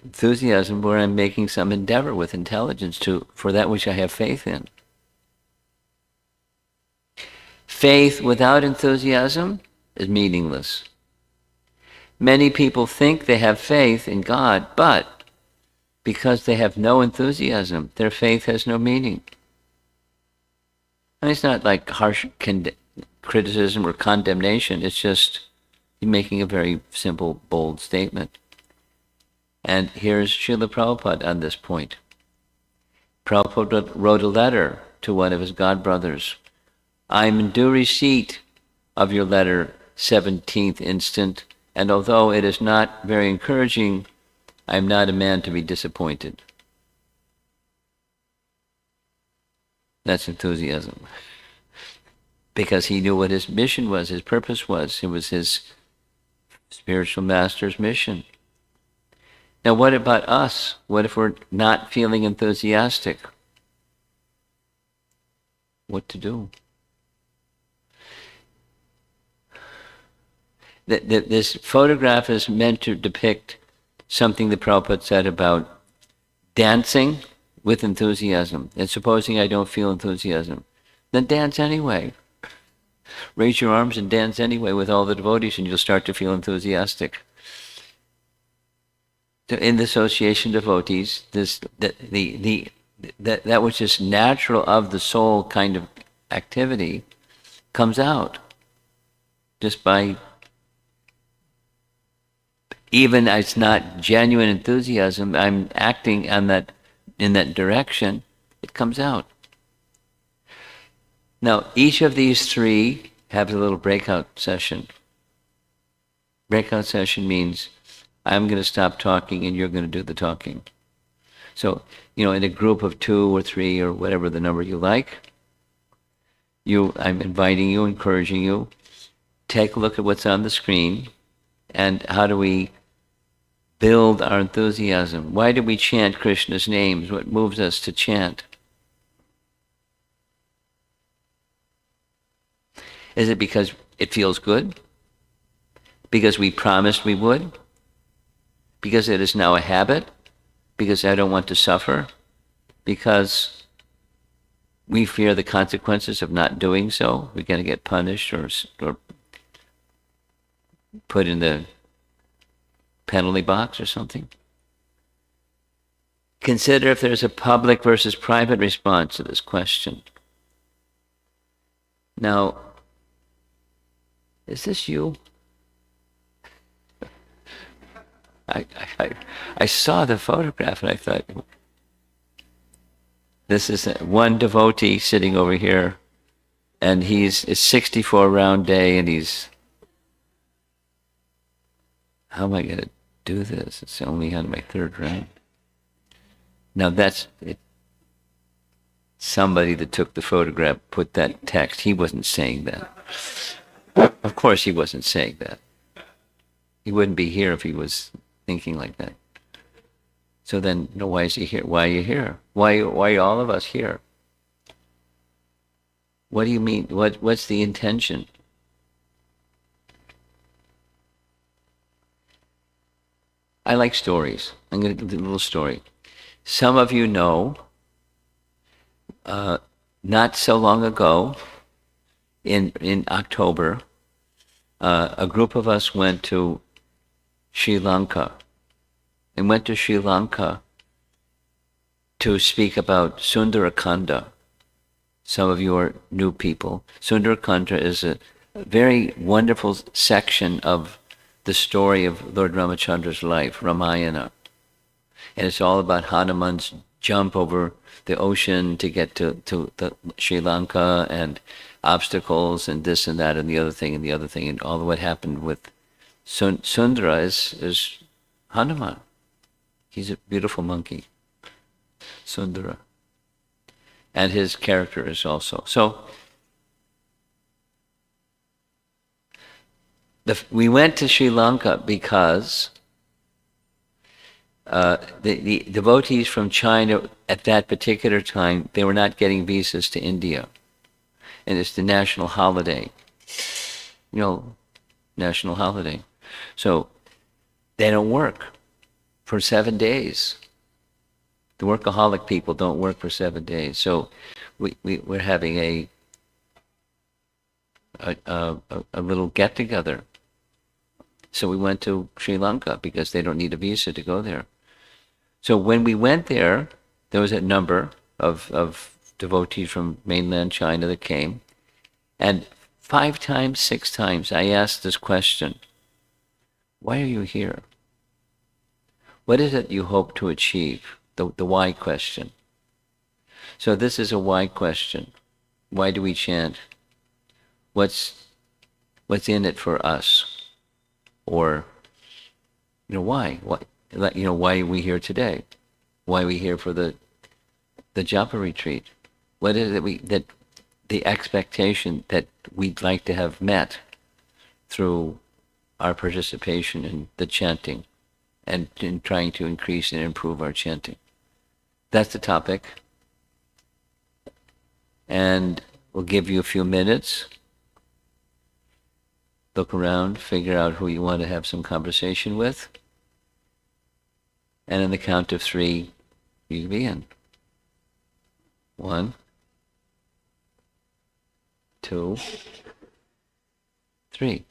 Enthusiasm where I'm making some endeavor with intelligence for that which I have faith in. Faith without enthusiasm is meaningless. Many people think they have faith in God, but because they have no enthusiasm, their faith has no meaning. And it's not like harsh criticism or condemnation, it's just making a very simple, bold statement. And here's Srila Prabhupada on this point. Prabhupada wrote a letter to one of his godbrothers. I'm in due receipt of your letter, 17th instant, and although it is not very encouraging, I am not a man to be disappointed. That's enthusiasm. Because he knew what his mission was, his purpose was. It was his spiritual master's mission. Now, what about us? What if we're not feeling enthusiastic? What to do? This photograph is meant to depict something the Prabhupada said about dancing with enthusiasm. And supposing I don't feel enthusiasm, then dance anyway. Raise your arms and dance anyway with all the devotees, and you'll start to feel enthusiastic. So in the association devotees, that which is natural of the soul kind of activity comes out just by, even it's not genuine enthusiasm, I'm acting on that, in that direction, it comes out. Now, each of these three have a little breakout session. Breakout session means I'm going to stop talking and you're going to do the talking. So, in a group of 2 or 3 or whatever the number you like, I'm inviting you, encouraging you, take a look at what's on the screen and how do we build our enthusiasm. Why do we chant Krishna's names? What moves us to chant? Is it because it feels good? Because we promised we would? Because it is now a habit? Because I don't want to suffer? Because we fear the consequences of not doing so? We're going to get punished or put in the penalty box or something? Consider if there's a public versus private response to this question. Now, is this you? I saw the photograph and I thought, this is one devotee sitting over here, and it's 64 round day, and he's, how am I going to do this? It's only on my 3rd round. Now that's it. Somebody that took the photograph put that text. He wasn't saying that. Of course he wasn't saying that. He wouldn't be here if he was thinking like that. So then, why is he here? Why are you here? Why are all of us here? What do you mean? What's the intention? I like stories. I'm going to give a little story. Some of you know, not so long ago, in October, a group of us went to Sri Lanka, and went to Sri Lanka to speak about Sundarakanda. Some of you are new people. Sundarakanda is a very wonderful section of the story of Lord Ramachandra's life, Ramayana. And it's all about Hanuman's jump over the ocean to get to Sri Lanka, and obstacles and this and that and the other thing and the other thing, and all of what happened with Sundara is Hanuman. He's a beautiful monkey, Sundara. And his character is also. So, we went to Sri Lanka because the devotees from China at that particular time, they were not getting visas to India. And it's the national holiday. National holiday. So they don't work for 7 days. The workaholic people don't work for 7 days. So we're having a little get together. So we went to Sri Lanka because they don't need a visa to go there. So when we went there, there was a number of devotees from mainland China that came, and 5 times, 6 times I asked this question: why are you here? What is it you hope to achieve? The why question. So this is a why question. Why do we chant? What's in it for us? Or, why? What, why are we here today? Why are we here for the Japa retreat? What is it that the expectation that we'd like to have met through our participation in the chanting and in trying to increase and improve our chanting? That's the topic. And we'll give you a few minutes. Look around, figure out who you want to have some conversation with. And on the count of 3, you can begin. 1, 2, 3.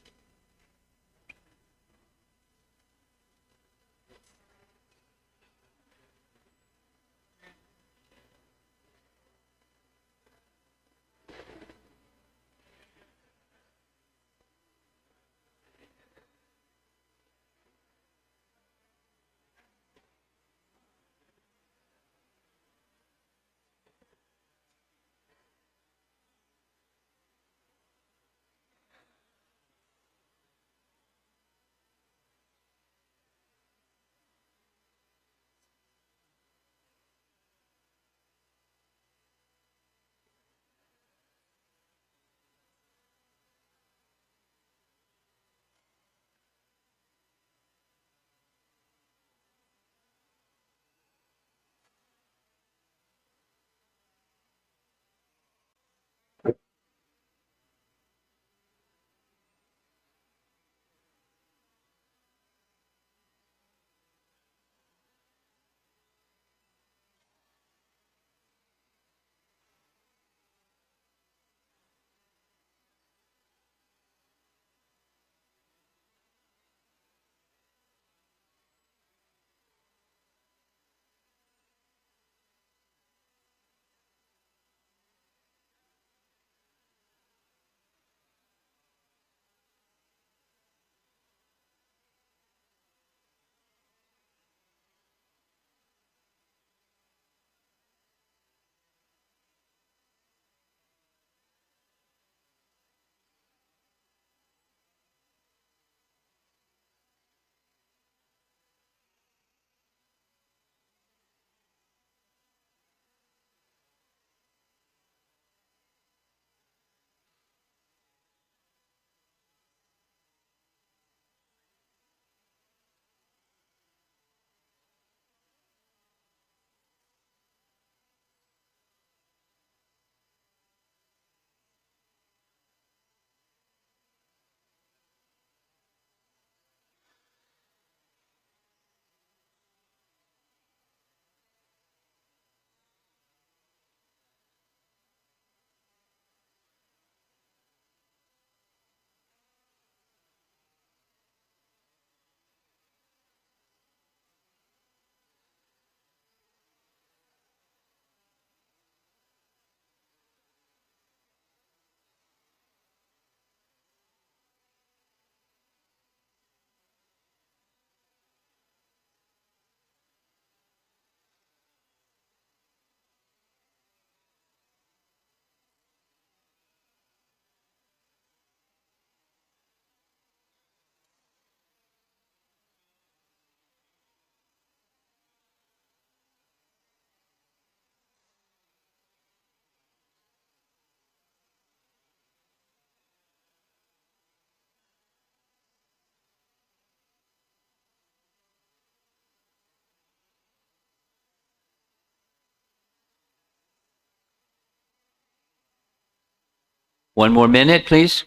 One more minute, please.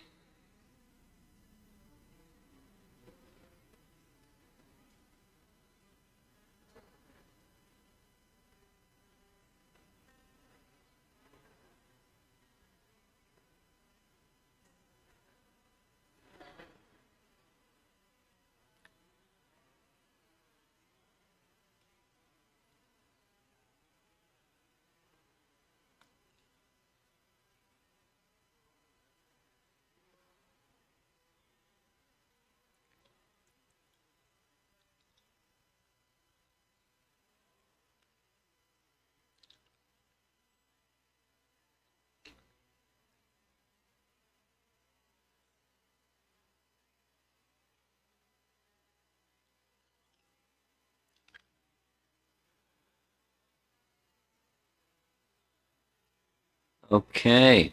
Okay.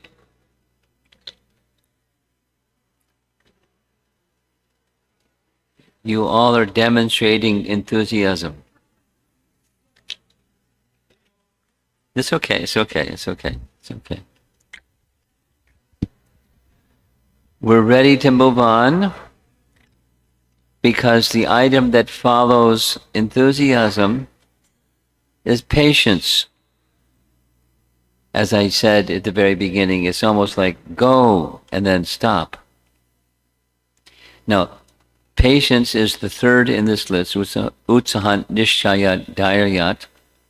You all are demonstrating enthusiasm. It's okay. It's okay. It's okay. It's okay. We're ready to move on because the item that follows enthusiasm is patience. As I said at the very beginning, it's almost like go and then stop. Now, patience is the third in this list. Utsahan nishchayat dharyat.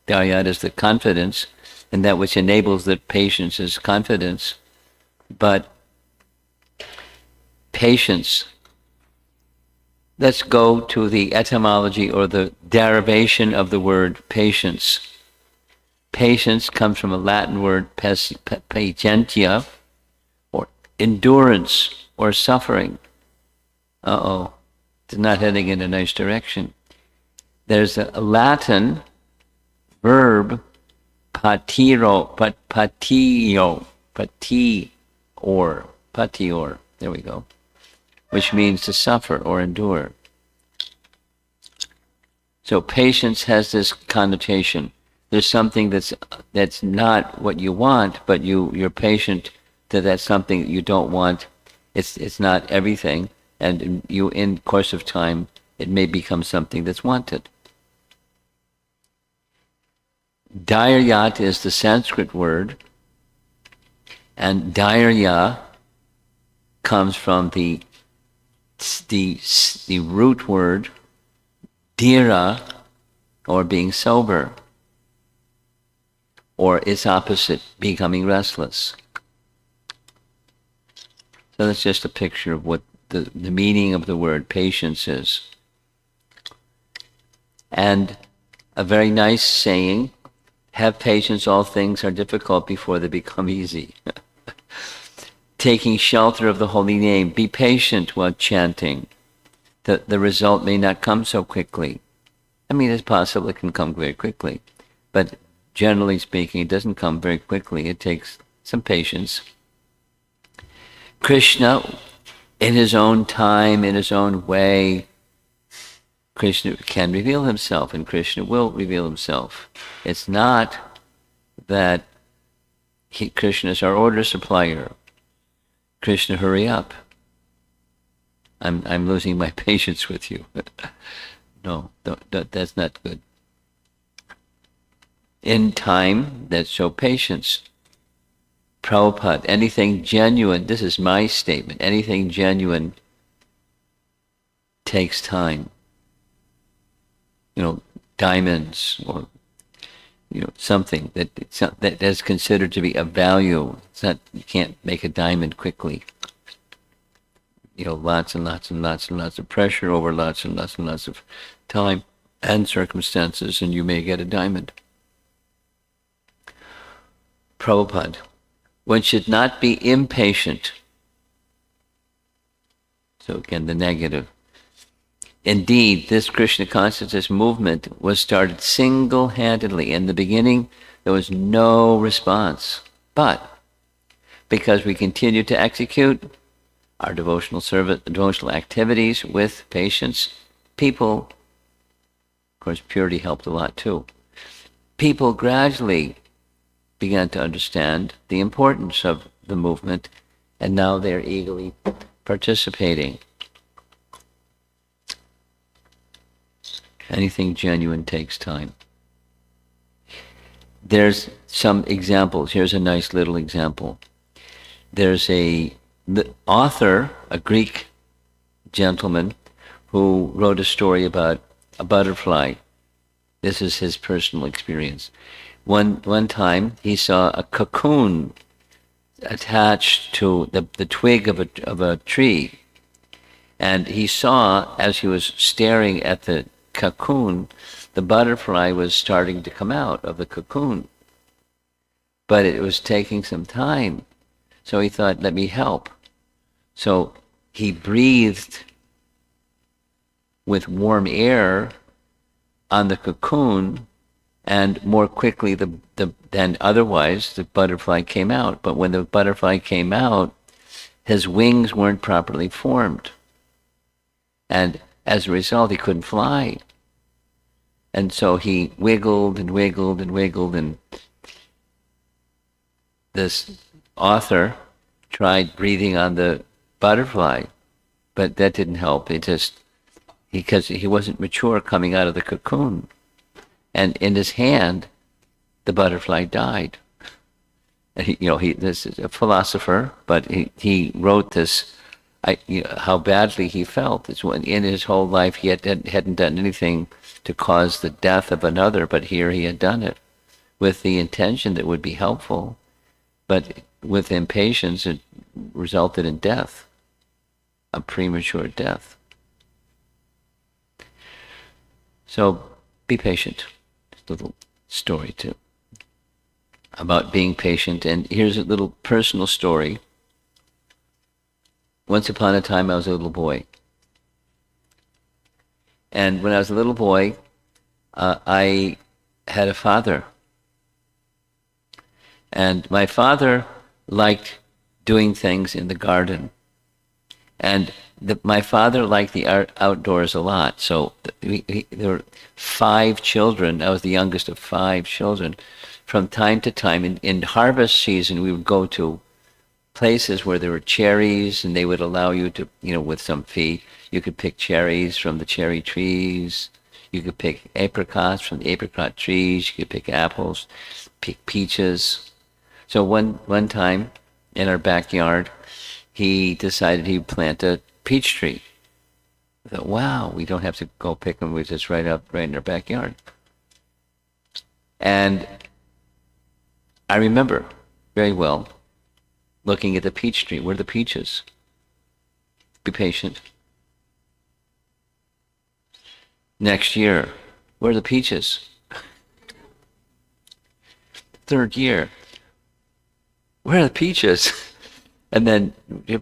Dharyat is the confidence, and that which enables the patience is confidence. But patience, let's go to the etymology or the derivation of the word patience. Patience comes from a Latin word patientia, or endurance or suffering. Uh-oh, it's not heading in a nice direction. There's a Latin verb, patior, there we go, which means to suffer or endure. So patience has this connotation. There's something that's not what you want, but you're patient that that's something that you don't want. It's not everything, and you in course of time it may become something that's wanted. Dhairyat is the Sanskrit word, and dhairya comes from the root word dhira, or being sober, or its opposite, becoming restless. So that's just a picture of what the meaning of the word patience is. And a very nice saying, have patience, all things are difficult before they become easy. Taking shelter of the holy name, be patient while chanting. The result may not come so quickly. I mean, it's possible it can come very quickly, but generally speaking, it doesn't come very quickly. It takes some patience. Krishna, in his own time, in his own way, Krishna can reveal himself, and Krishna will reveal himself. It's not that Krishna is our order supplier. Krishna, hurry up. I'm losing my patience with you. No, that's not good. In time, that's show patience. Prabhupada, anything genuine, this is my statement, anything genuine takes time. Diamonds, or something that is considered to be of value. It's not, you can't make a diamond quickly. Lots and lots and lots and lots of pressure over lots and lots and lots of time and circumstances, and you may get a diamond. Prabhupada, one should not be impatient. So again, the negative. Indeed, this Krishna consciousness movement was started single-handedly. In the beginning, there was no response. But because we continue to execute our devotional service, devotional activities with patience, people, of course, purity helped a lot too. People gradually began to understand the importance of the movement, and now they're eagerly participating. Anything genuine takes time. There's some examples. Here's a nice little example. There's the author, a Greek gentleman, who wrote a story about a butterfly. This is his personal experience. One time he saw a cocoon attached to the twig of a tree, and he saw, as he was staring at the cocoon, the butterfly was starting to come out of the cocoon, but it was taking some time. So he thought, let me help. So he breathed with warm air on the cocoon, and more quickly than otherwise, the butterfly came out. But when the butterfly came out, his wings weren't properly formed. And as a result, he couldn't fly. And so he wiggled and wiggled and wiggled, and this author tried breathing on the butterfly, but that didn't help. Because he wasn't mature coming out of the cocoon. And in his hand, the butterfly died. And this is a philosopher, but he wrote this, how badly he felt. It's when in his whole life he hadn't done anything to cause the death of another, but here he had done it with the intention that it would be helpful. But with impatience, it resulted in death, a premature death. So be patient. Just a little story too about being patient. And here's a little personal story. Once upon a time, I was a little boy. And when I was a little boy, I had a father. And my father liked doing things in the garden. And my father liked the outdoors a lot. So there were 5 children. I was the youngest of 5 children. From time to time, in harvest season, we would go to places where there were cherries, and they would allow you to, with some fee, you could pick cherries from the cherry trees. You could pick apricots from the apricot trees. You could pick apples, pick peaches. So one time in our backyard, he decided he'd plant a peach tree. I thought, wow, we don't have to go pick them. We're just right in our backyard. And I remember very well looking at the peach tree. Where are the peaches? Be patient. Next year, where are the peaches? 3rd year, where are the peaches? And then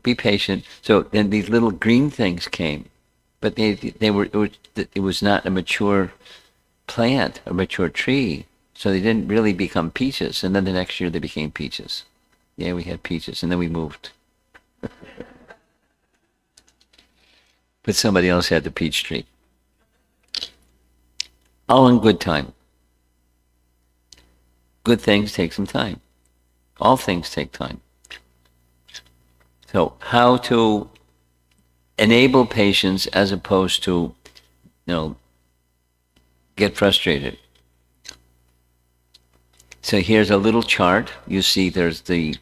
be patient. So then these little green things came, but it was not a mature plant, a mature tree. So they didn't really become peaches. And then the next year they became peaches. Yeah, we had peaches, and then we moved. But somebody else had the peach tree. All in good time. Good things take some time. All things take time. So how to enable patience as opposed to, get frustrated. So here's a little chart. You see there's the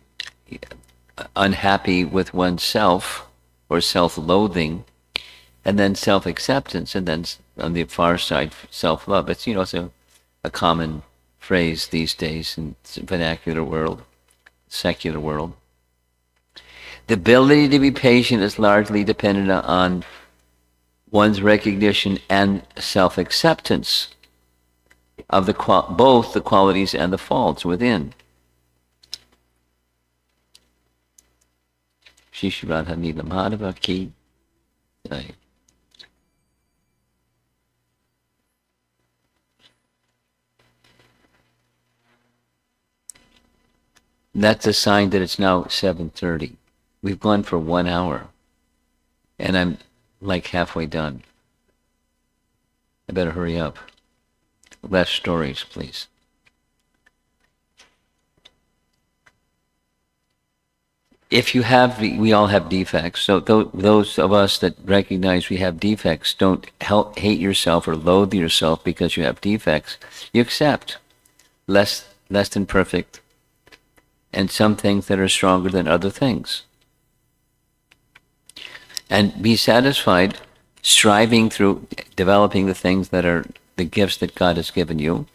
unhappy with oneself or self-loathing, and then self-acceptance, and then on the far side, self-love. It's, it's a common phrase these days in the vernacular world, secular world. The ability to be patient is largely dependent on one's recognition and self-acceptance of both the qualities and the faults within. Shishiradha Nila Madhava Ki. That's a sign that it's now 7:30. We've gone for 1 hour, and I'm like halfway done. I better hurry up. Less stories, please. If you have, we all have defects. So those of us that recognize we have defects, don't hate yourself or loathe yourself because you have defects. You accept less than perfect, and some things that are stronger than other things. And be satisfied striving through developing the things that are the gifts that God has given you,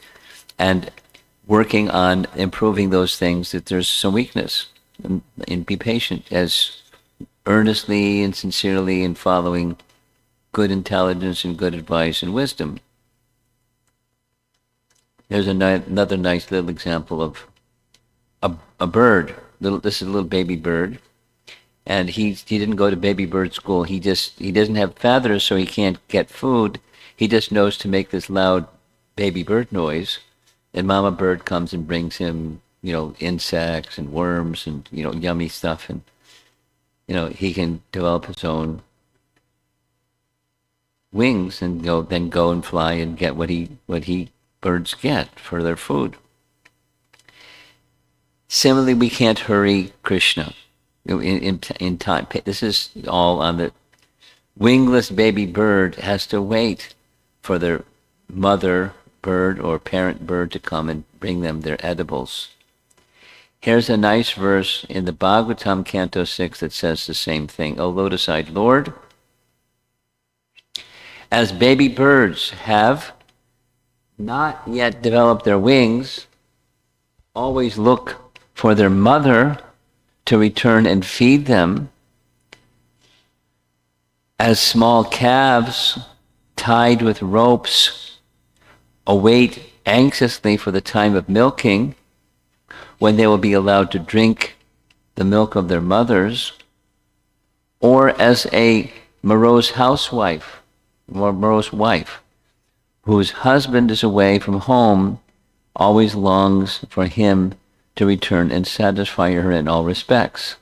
and working on improving those things that there's some weakness. And be patient as earnestly and sincerely in following good intelligence and good advice and wisdom. There's another nice little example of a bird. This is a little baby bird, and he didn't go to baby bird school. He doesn't have feathers, so he can't get food. He just knows to make this loud baby bird noise, And mama bird comes and brings him, insects and worms and, yummy stuff. And, he can develop his own wings and then go and fly and get what birds get for their food. Similarly, we can't hurry Krishna in time. This is all on the wingless baby bird has to wait for their mother bird or parent bird to come and bring them their edibles. Here's a nice verse in the Bhagavatam Canto 6 that says the same thing. O lotus-eyed Lord, as baby birds have not yet developed their wings, always look for their mother to return and feed them. As small calves tied with ropes await anxiously for the time of milking, when they will be allowed to drink the milk of their mothers, or as a morose housewife, or morose wife, whose husband is away from home, always longs for him to return and satisfy her in all respects.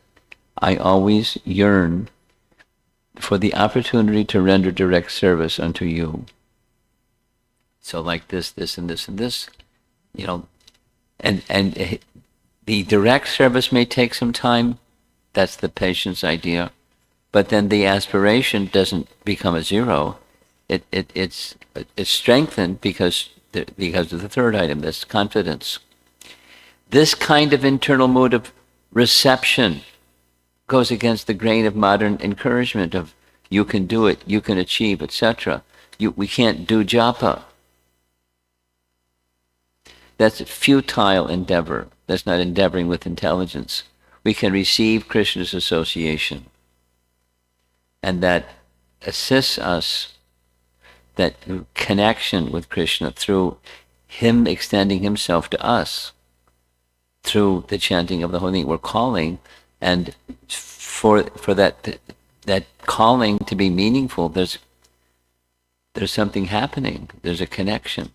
I always yearn for the opportunity to render direct service unto you. So like this, and this, and this, and the direct service may take some time. That's the patient's idea. But then the aspiration doesn't become a zero. It's strengthened because of the third item, this confidence. This kind of internal mood of reception goes against the grain of modern encouragement of you can do it, you can achieve, etc. We can't do japa. That's a futile endeavor. That's not endeavoring with intelligence. We can receive Krishna's association. And that assists us, that connection with Krishna through him extending himself to us, through the chanting of the holy name. We're calling, and for that calling to be meaningful, there's something happening. There's a connection.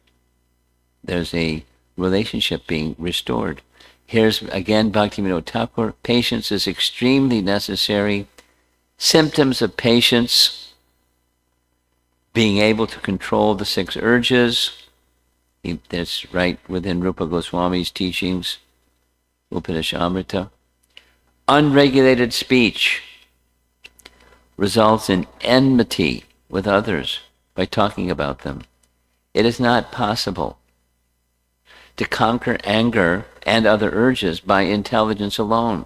There's a relationship being restored. Here's again Bhaktivinoda Thakur. Patience is extremely necessary. Symptoms of patience: being able to control the 6 urges. That's right within Rupa Goswami's teachings, Upanishadamrita. Unregulated speech results in enmity with others by talking about them. It is not possible to conquer anger and other urges by intelligence alone.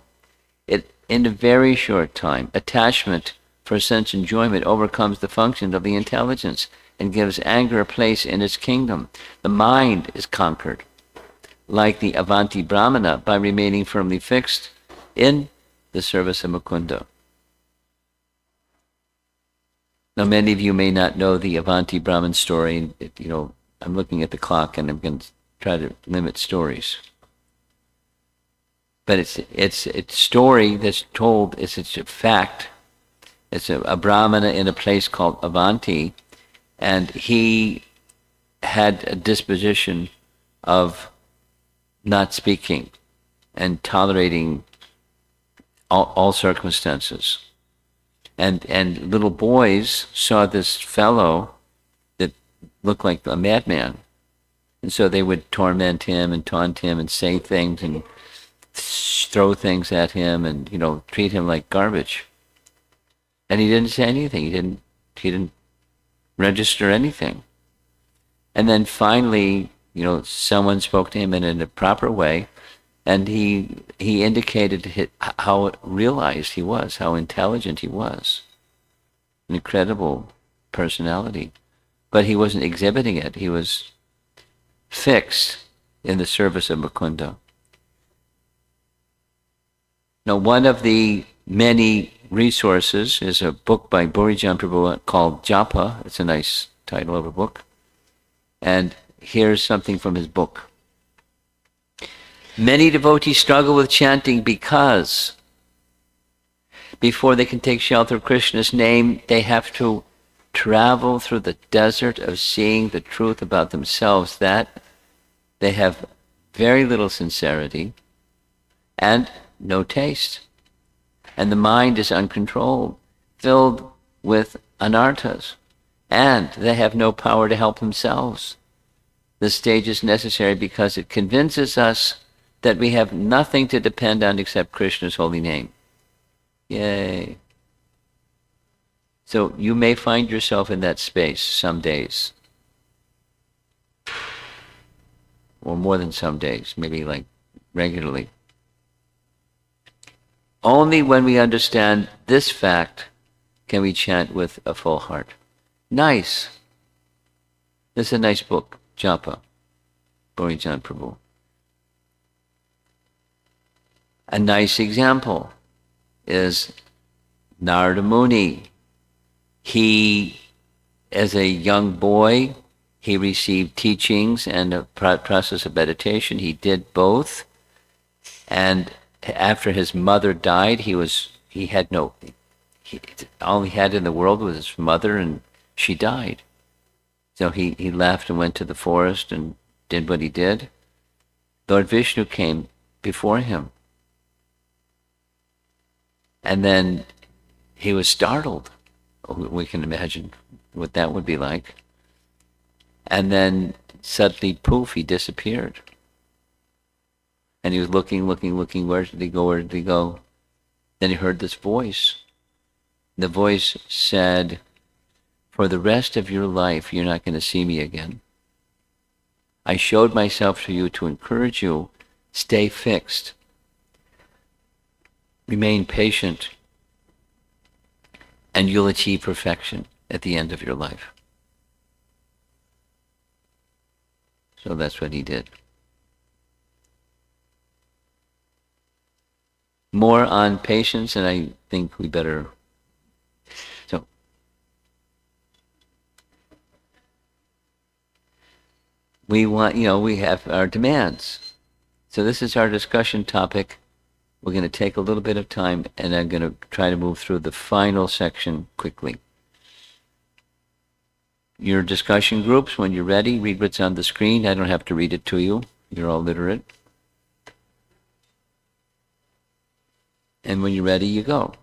In a very short time, attachment for sense enjoyment overcomes the function of the intelligence and gives anger a place in its kingdom. The mind is conquered, like the Avanti Brahmana, by remaining firmly fixed in the service of Mukunda. Now, many of you may not know the Avanti Brahman story. I'm looking at the clock and I'm going to try to limit stories. But it's a story that's told, it's a fact. It's a Brahmana in a place called Avanti, and he had a disposition of not speaking and tolerating all circumstances. And little boys saw this fellow that looked like a madman. And so they would torment him and taunt him and say things and throw things at him and, treat him like garbage. And he didn't say anything. He didn't register anything. And then finally, someone spoke to him in a proper way, and he indicated how realized he was, how intelligent he was. An incredible personality. But he wasn't exhibiting it. He was fixed in the service of Mukunda. Now, one of the many resources is a book by Burijan Prabhu called Japa. It's a nice title of a book. And here's something from his book. Many devotees struggle with chanting because before they can take shelter of Krishna's name, they have to travel through the desert of seeing the truth about themselves. That They have very little sincerity and no taste. And the mind is uncontrolled, filled with anarthas, and they have no power to help themselves. This stage is necessary because it convinces us that we have nothing to depend on except Krishna's holy name. Yay. So you may find yourself in that space some days, or more than some days, maybe like regularly. Only when we understand this fact can we chant with a full heart. Nice. This is a nice book, Japa, Borijan Prabhu. A nice example is Narada Muni. He, as a young boy, he received teachings and a process of meditation. He did both. And after his mother died, all he had in the world was his mother, and she died. So he left and went to the forest and did what he did. Lord Vishnu came before him. And then he was startled. We can imagine what that would be like. And then suddenly, poof, he disappeared. And he was looking, where did he go? Then he heard this voice. The voice said, for the rest of your life, you're not going to see me again. I showed myself to you to encourage you. Stay fixed. Remain patient. And you'll achieve perfection at the end of your life. So that's what he did. More on patience, and I think we better. So, we have our demands. So this is our discussion topic. We're going to take a little bit of time, and I'm going to try to move through the final section quickly. Your discussion groups, when you're ready, read what's on the screen. I don't have to read it to you. You're all literate. And when you're ready, you go.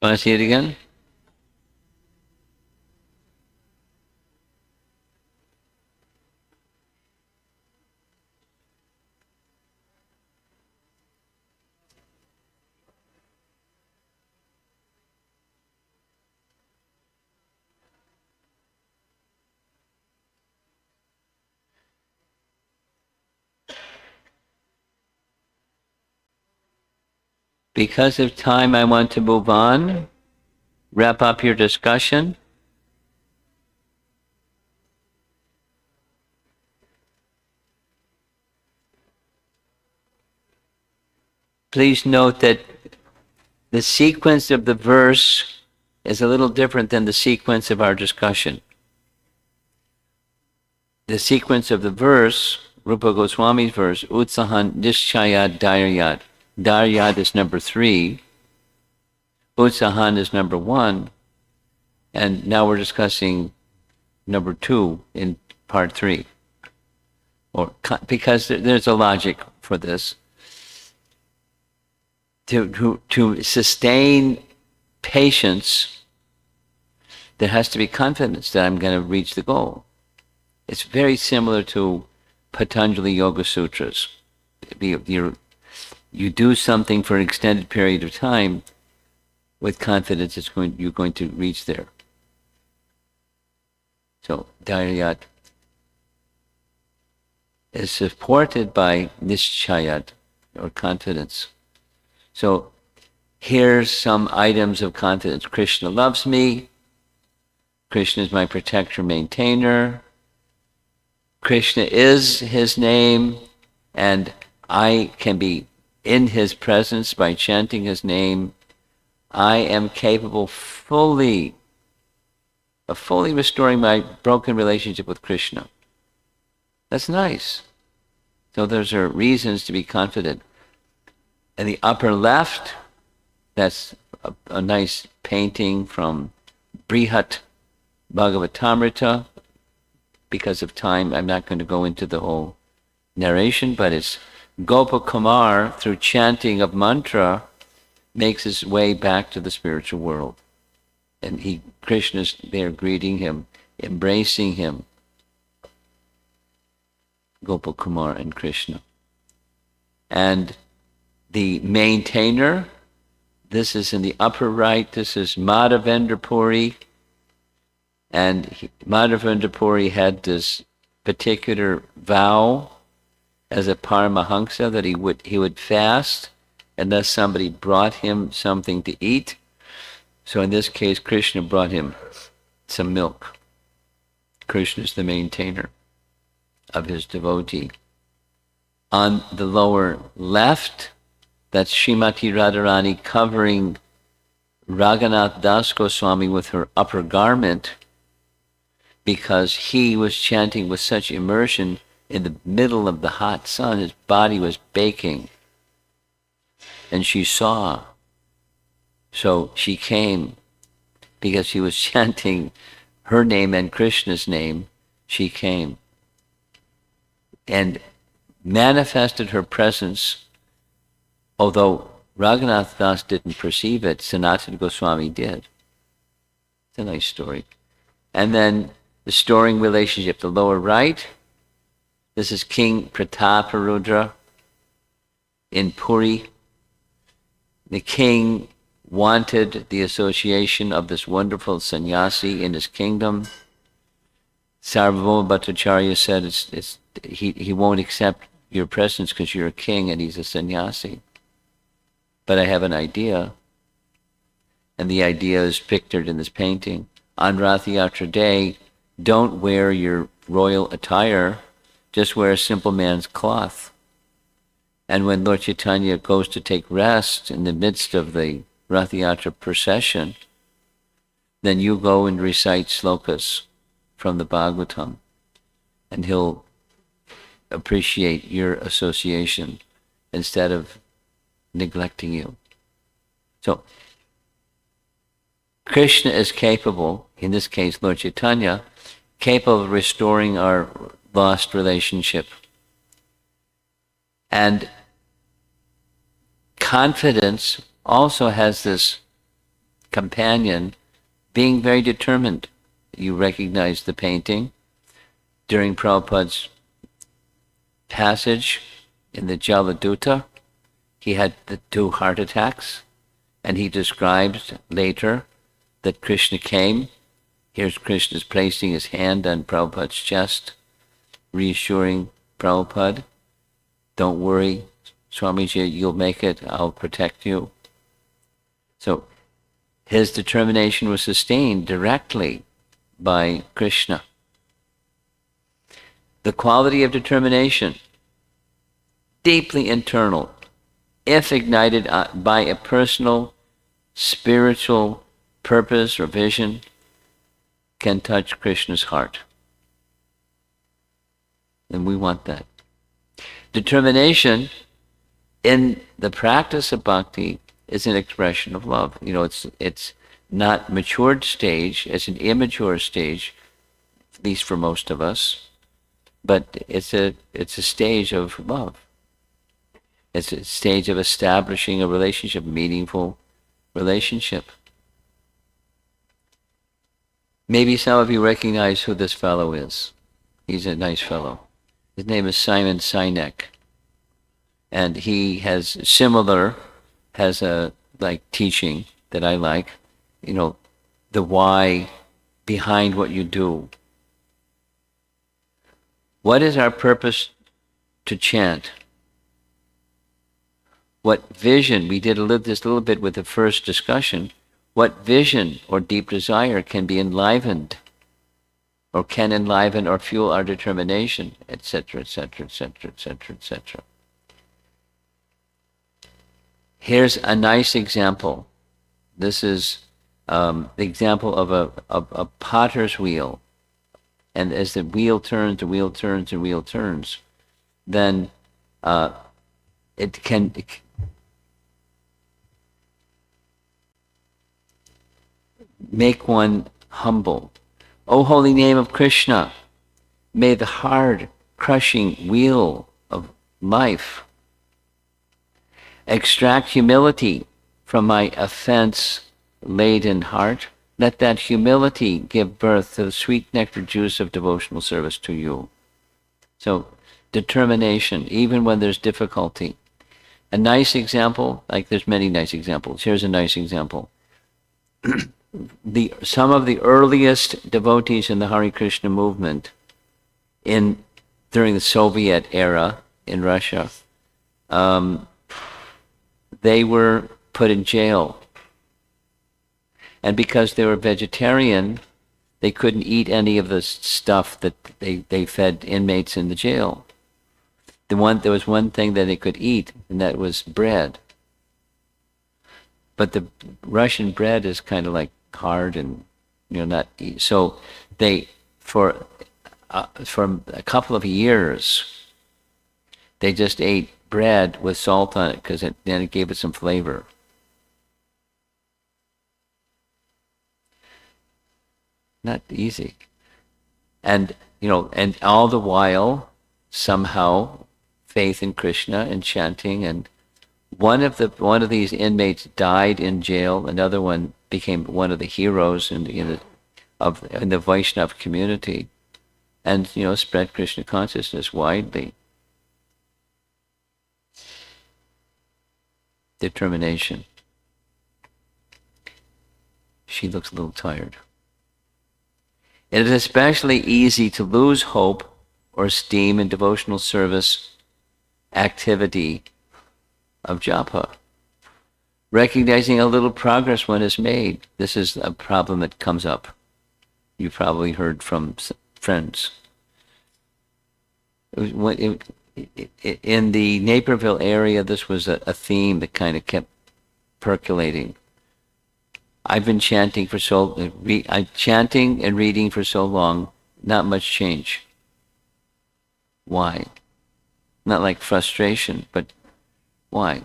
Want to see it again? Because of time, I want to move on. Wrap up your discussion. Please note that the sequence of the verse is a little different than the sequence of our discussion. The sequence of the verse, Rupa Goswami's verse, Utsahan Nishchayat Dharyat. Dharyat is number 3. Utsahan is number 1. And now we're discussing number 2 in part 3. Because there's a logic for this. To sustain patience, there has to be confidence that I'm going to reach the goal. It's very similar to Patanjali Yoga Sutras. You do something for an extended period of time with confidence you're going to reach there. So Dharyat is supported by Nishchayat, or confidence. So here's some items of confidence. Krishna loves me. Krishna is my protector, maintainer. Krishna is his name, and I can be in his presence by chanting his name. I am capable of fully restoring my broken relationship with Krishna. That's nice. So those are reasons to be confident. In the upper left, that's a nice painting from Brihat Bhagavatamrita. Because of time, I'm not going to go into the whole narration, but it's Gopakumar, through chanting of mantra, makes his way back to the spiritual world. And Krishna's there greeting him, embracing him. Gopakumar and Krishna. And the maintainer, this is in the upper right, this is Madhavendra Puri. And Madhavendra Puri had this particular vow as a Paramahansa that he would fast unless somebody brought him something to eat. So in this case, Krishna brought him some milk. Krishna is the maintainer of his devotee. On the lower left, that's Srimati Radharani covering Raghunath Das Goswami with her upper garment, because he was chanting with such immersion in the middle of the hot sun. His body was baking. And she saw. So she came, because he was chanting her name and Krishna's name. She came and manifested her presence, although Raghunath Das didn't perceive it. Sanatana Goswami did. It's a nice story. And then restoring relationship, the lower right, this is King Prataparudra in Puri. The king wanted the association of this wonderful sannyasi in his kingdom. Sarvabhauma Bhattacharya said he won't accept your presence because you're a king and he's a sannyasi. But I have an idea, and the idea is pictured in this painting. On Rath Yatra Day, don't wear your royal attire, just wear a simple man's cloth. And when Lord Chaitanya goes to take rest in the midst of the Rath Yatra procession, then you go and recite slokas from the Bhagavatam, and he'll appreciate your association instead of neglecting you. So, Krishna is capable, in this case Lord Chaitanya, capable of restoring our lost relationship. And confidence also has this companion being very determined. You recognize the painting. During Prabhupada's passage in the Jaladuta, he had the 2 heart attacks, and he describes later that Krishna came. Here's Krishna's placing his hand on Prabhupada's chest, reassuring Prabhupada, don't worry, Swamiji, you'll make it, I'll protect you. So his determination was sustained directly by Krishna. The quality of determination, deeply internal, if ignited by a personal spiritual purpose or vision, can touch Krishna's heart. And we want that. Determination in the practice of bhakti is an expression of love. You know, it's not matured stage, it's an immature stage, at least for most of us, but it's a stage of love. It's a stage of establishing a relationship, meaningful relationship. Maybe some of you recognize who this fellow is. He's a nice fellow. His name is Simon Sinek. And he has a teaching that I like, you know, the why behind what you do. What is our purpose to chant? What vision, we did this a little bit with the first discussion, what vision or deep desire can be enlivened, or can enliven or fuel our determination, etc., etc., etc., etc., etc. Here's a nice example. This is the example of a potter's wheel. And as the wheel turns, the wheel turns, the wheel turns, then it can make one humble. O holy name of Krishna, may the hard, crushing wheel of life extract humility from my offense-laden heart. Let that humility give birth to the sweet nectar juice of devotional service to you. So, determination, even when there's difficulty. A nice example, like there's many nice examples. Here's a nice example. Some of the earliest devotees in the Hare Krishna movement during the Soviet era in Russia, they were put in jail. And because they were vegetarian, they couldn't eat any of the stuff that they fed inmates in the jail. There was one thing that they could eat, and that was bread. But the Russian bread is kind of like hard and not eat. So they for a couple of years they just ate bread with salt on it because then it gave it some flavor. Not easy. And and all the while somehow faith in Krishna and chanting, and one of these inmates died in jail. Another one became one of the heroes in the Vaishnava community, and spread Krishna consciousness widely. Determination. She looks a little tired. It is especially easy to lose hope or esteem in devotional service activity of japa. Recognizing a little progress one has made. This is a problem that comes up. You've probably heard from friends. In the Naperville area, this was a theme that kind of kept percolating. I've been chanting chanting and reading for so long, not much change. Why? Not like frustration, but why?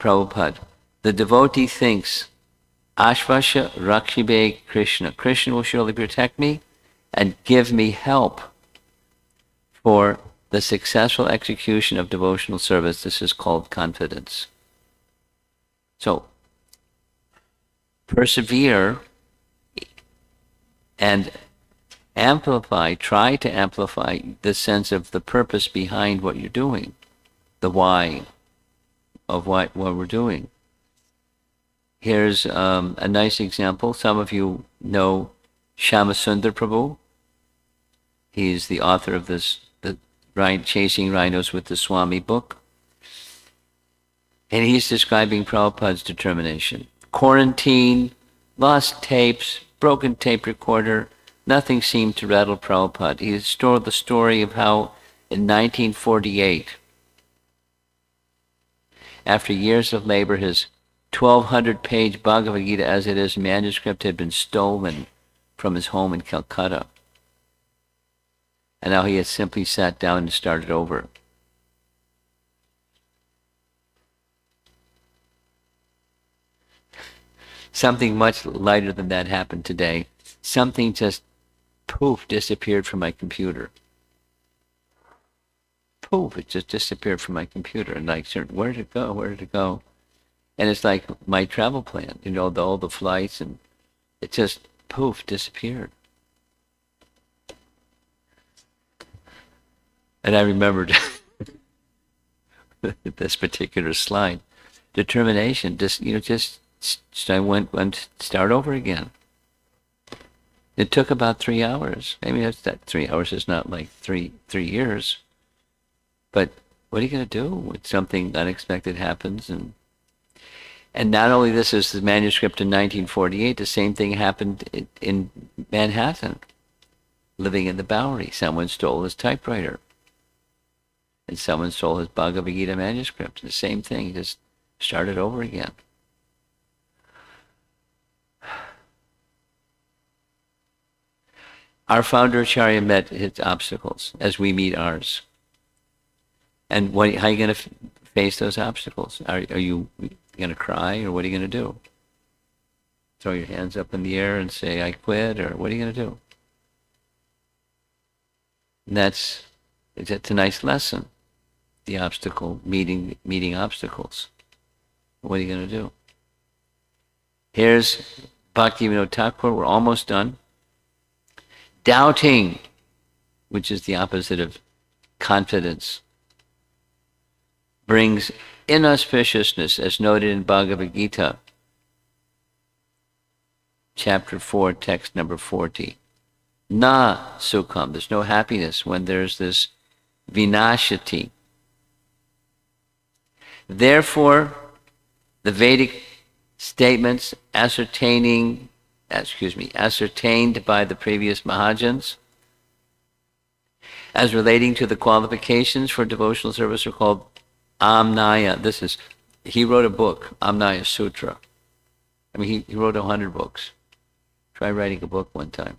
Prabhupada, the devotee thinks, Ashvasya Rakshibe Krishna. Krishna will surely protect me and give me help for the successful execution of devotional service, this is called confidence. So, persevere and try to amplify the sense of the purpose behind what you're doing, the why of what we're doing. Here's a nice example. Some of you know Shyamasundar Prabhu. He's the author of the Chasing Rhinos with the Swami book. And he's describing Prabhupada's determination. Quarantine, lost tapes, broken tape recorder, nothing seemed to rattle Prabhupada. He told the story of how in 1948, after years of labor, his 1,200-page Bhagavad Gita as it is manuscript had been stolen from his home in Calcutta. And now he had simply sat down and started over. Something much lighter than that happened today. Something just, poof, disappeared from my computer. Poof, it just disappeared from my computer. And like, where did it go? Where did it go? And it's like my travel plan, all the flights, and it just, poof, disappeared. And I remembered this particular slide. Determination, I went start over again. It took about 3 hours. Maybe that 3 hours is not like three years. But what are you going to do when something unexpected happens? And not only this is the manuscript in 1948, the same thing happened in Manhattan. Living in the Bowery, someone stole his typewriter. And someone stole his Bhagavad Gita manuscript. The same thing, just started over again. Our founder Acharya met his obstacles as we meet ours. And how are you going to face those obstacles? Are you going to cry, or what are you going to do? Throw your hands up in the air and say, I quit, or what are you going to do? And it's a nice lesson, the obstacle, meeting obstacles. What are you going to do? Here's Bhaktivinoda Thakur, we're almost done. Doubting, which is the opposite of confidence, brings inauspiciousness, as noted in Bhagavad Gita, chapter 4, text number 40. Na sukham, there's no happiness when there's this vinashati. Therefore, the Vedic statements ascertained by the previous Mahajans as relating to the qualifications for devotional service are called Amnaya. He wrote a book, Amnaya Sutra. I mean, he wrote 100 books. Try writing a book one time.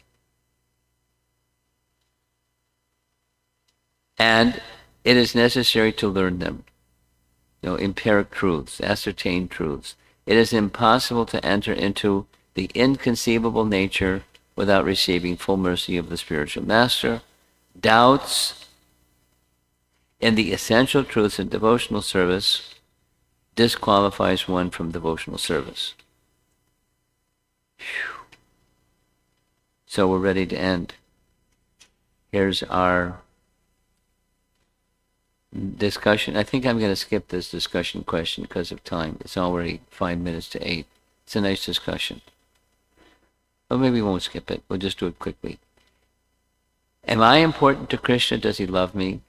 And it is necessary to learn them. Empiric truths, ascertained truths. It is impossible to enter into the inconceivable nature without receiving full mercy of the spiritual master. Doubts in the essential truths in devotional service disqualifies one from devotional service. Whew. So we're ready to end. Here's our discussion. I think I'm going to skip this discussion question because of time. It's already 5 minutes to 8. It's a nice discussion. Or maybe we won't skip it. We'll just do it quickly. Am I important to Krishna? Does he love me?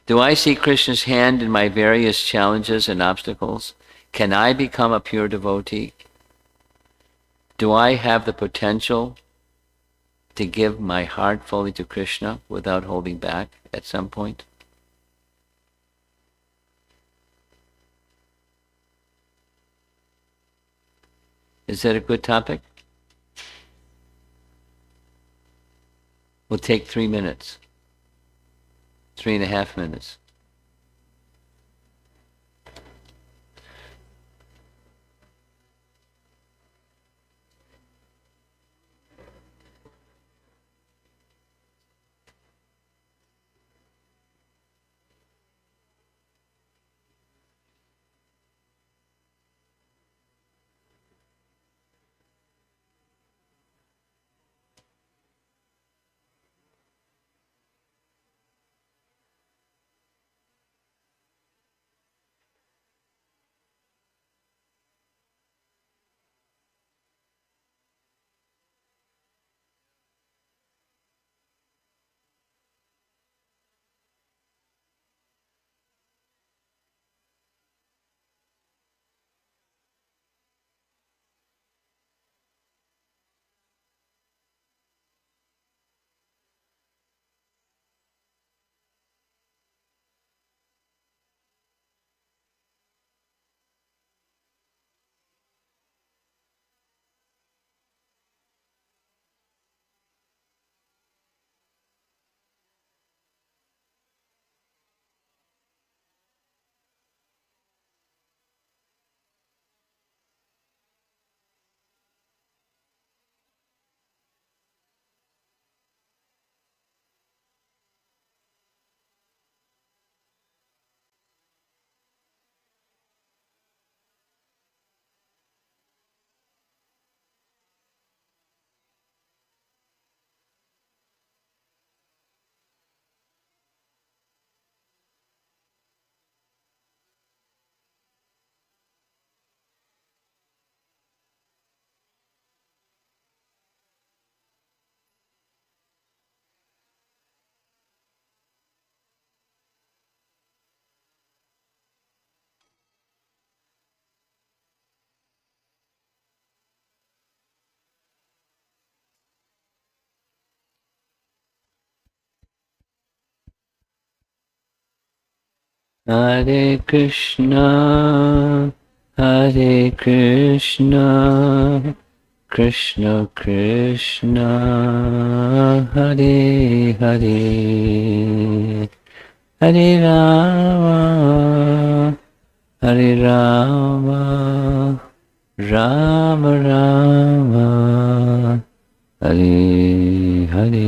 Do I see Krishna's hand in my various challenges and obstacles? Can I become a pure devotee? Do I have the potential to give my heart fully to Krishna without holding back at some point? Is that a good topic? We'll take 3 minutes. 3.5 minutes. Hare Krishna, Hare Krishna, Krishna Krishna, Hare Hare, Hare Rama, Hare Rama, Rama Rama, Hare Hare.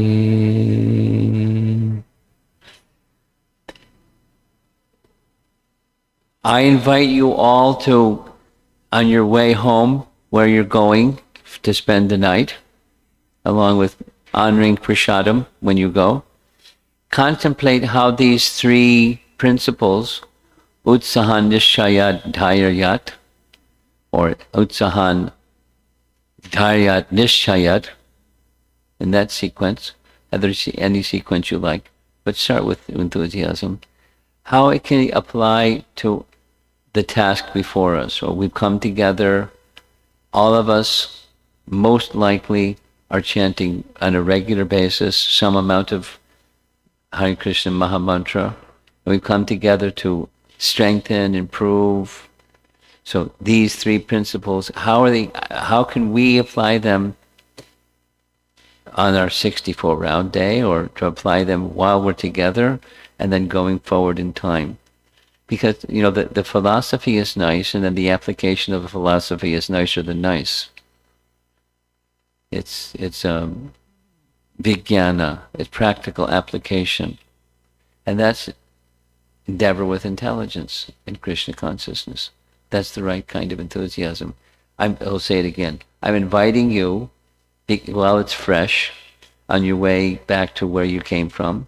I invite you all to, on your way home, where you're going to spend the night, along with honoring Prasadam when you go, contemplate how these three principles, Utsahan Nishayat Dhairyat, or Utsahan Dhairyat Nishayat, in that sequence, any sequence you like, but start with enthusiasm, how it can apply to the task before us. So we've come together, all of us most likely are chanting on a regular basis some amount of Hare Krishna Mahamantra. And we've come together to strengthen, improve. So these three principles, how can we apply them on our 64 round day, or to apply them while we're together and then going forward in time? Because, the philosophy is nice, and then the application of the philosophy is nicer than nice. It's vijnana, it's practical application. And that's endeavor with intelligence in Krishna consciousness. That's the right kind of enthusiasm. I'll say it again. I'm inviting you, while it's fresh, on your way back to where you came from,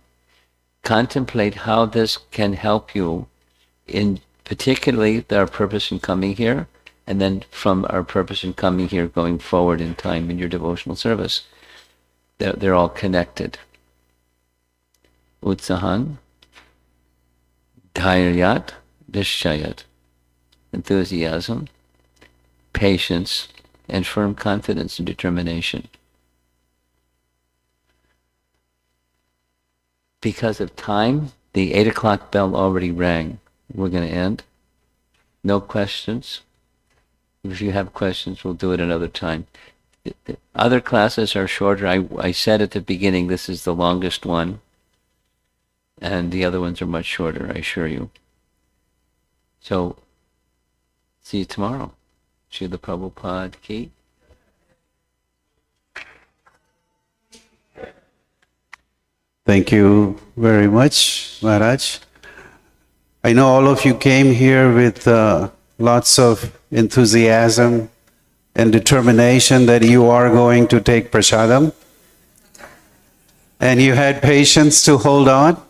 contemplate how this can help you in particularly our purpose in coming here, and then from our purpose in coming here going forward in time in your devotional service. They're all connected. Utsahan, Dhairyat, Nishayat. Enthusiasm, patience, and firm confidence and determination. Because of time, the 8 o'clock bell already rang. We're going to end. No questions. If you have questions, we'll do it another time. The other classes are shorter. I said at the beginning this is the longest one, and the other ones are much shorter, I assure you. So, see you tomorrow. Srila Prabhupada ki. Thank you very much, Maharaj. I know all of you came here with lots of enthusiasm and determination that you are going to take prasadam. And you had patience to hold on.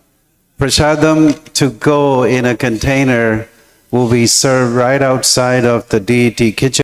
Prasadam to go in a container will be served right outside of the deity kitchen.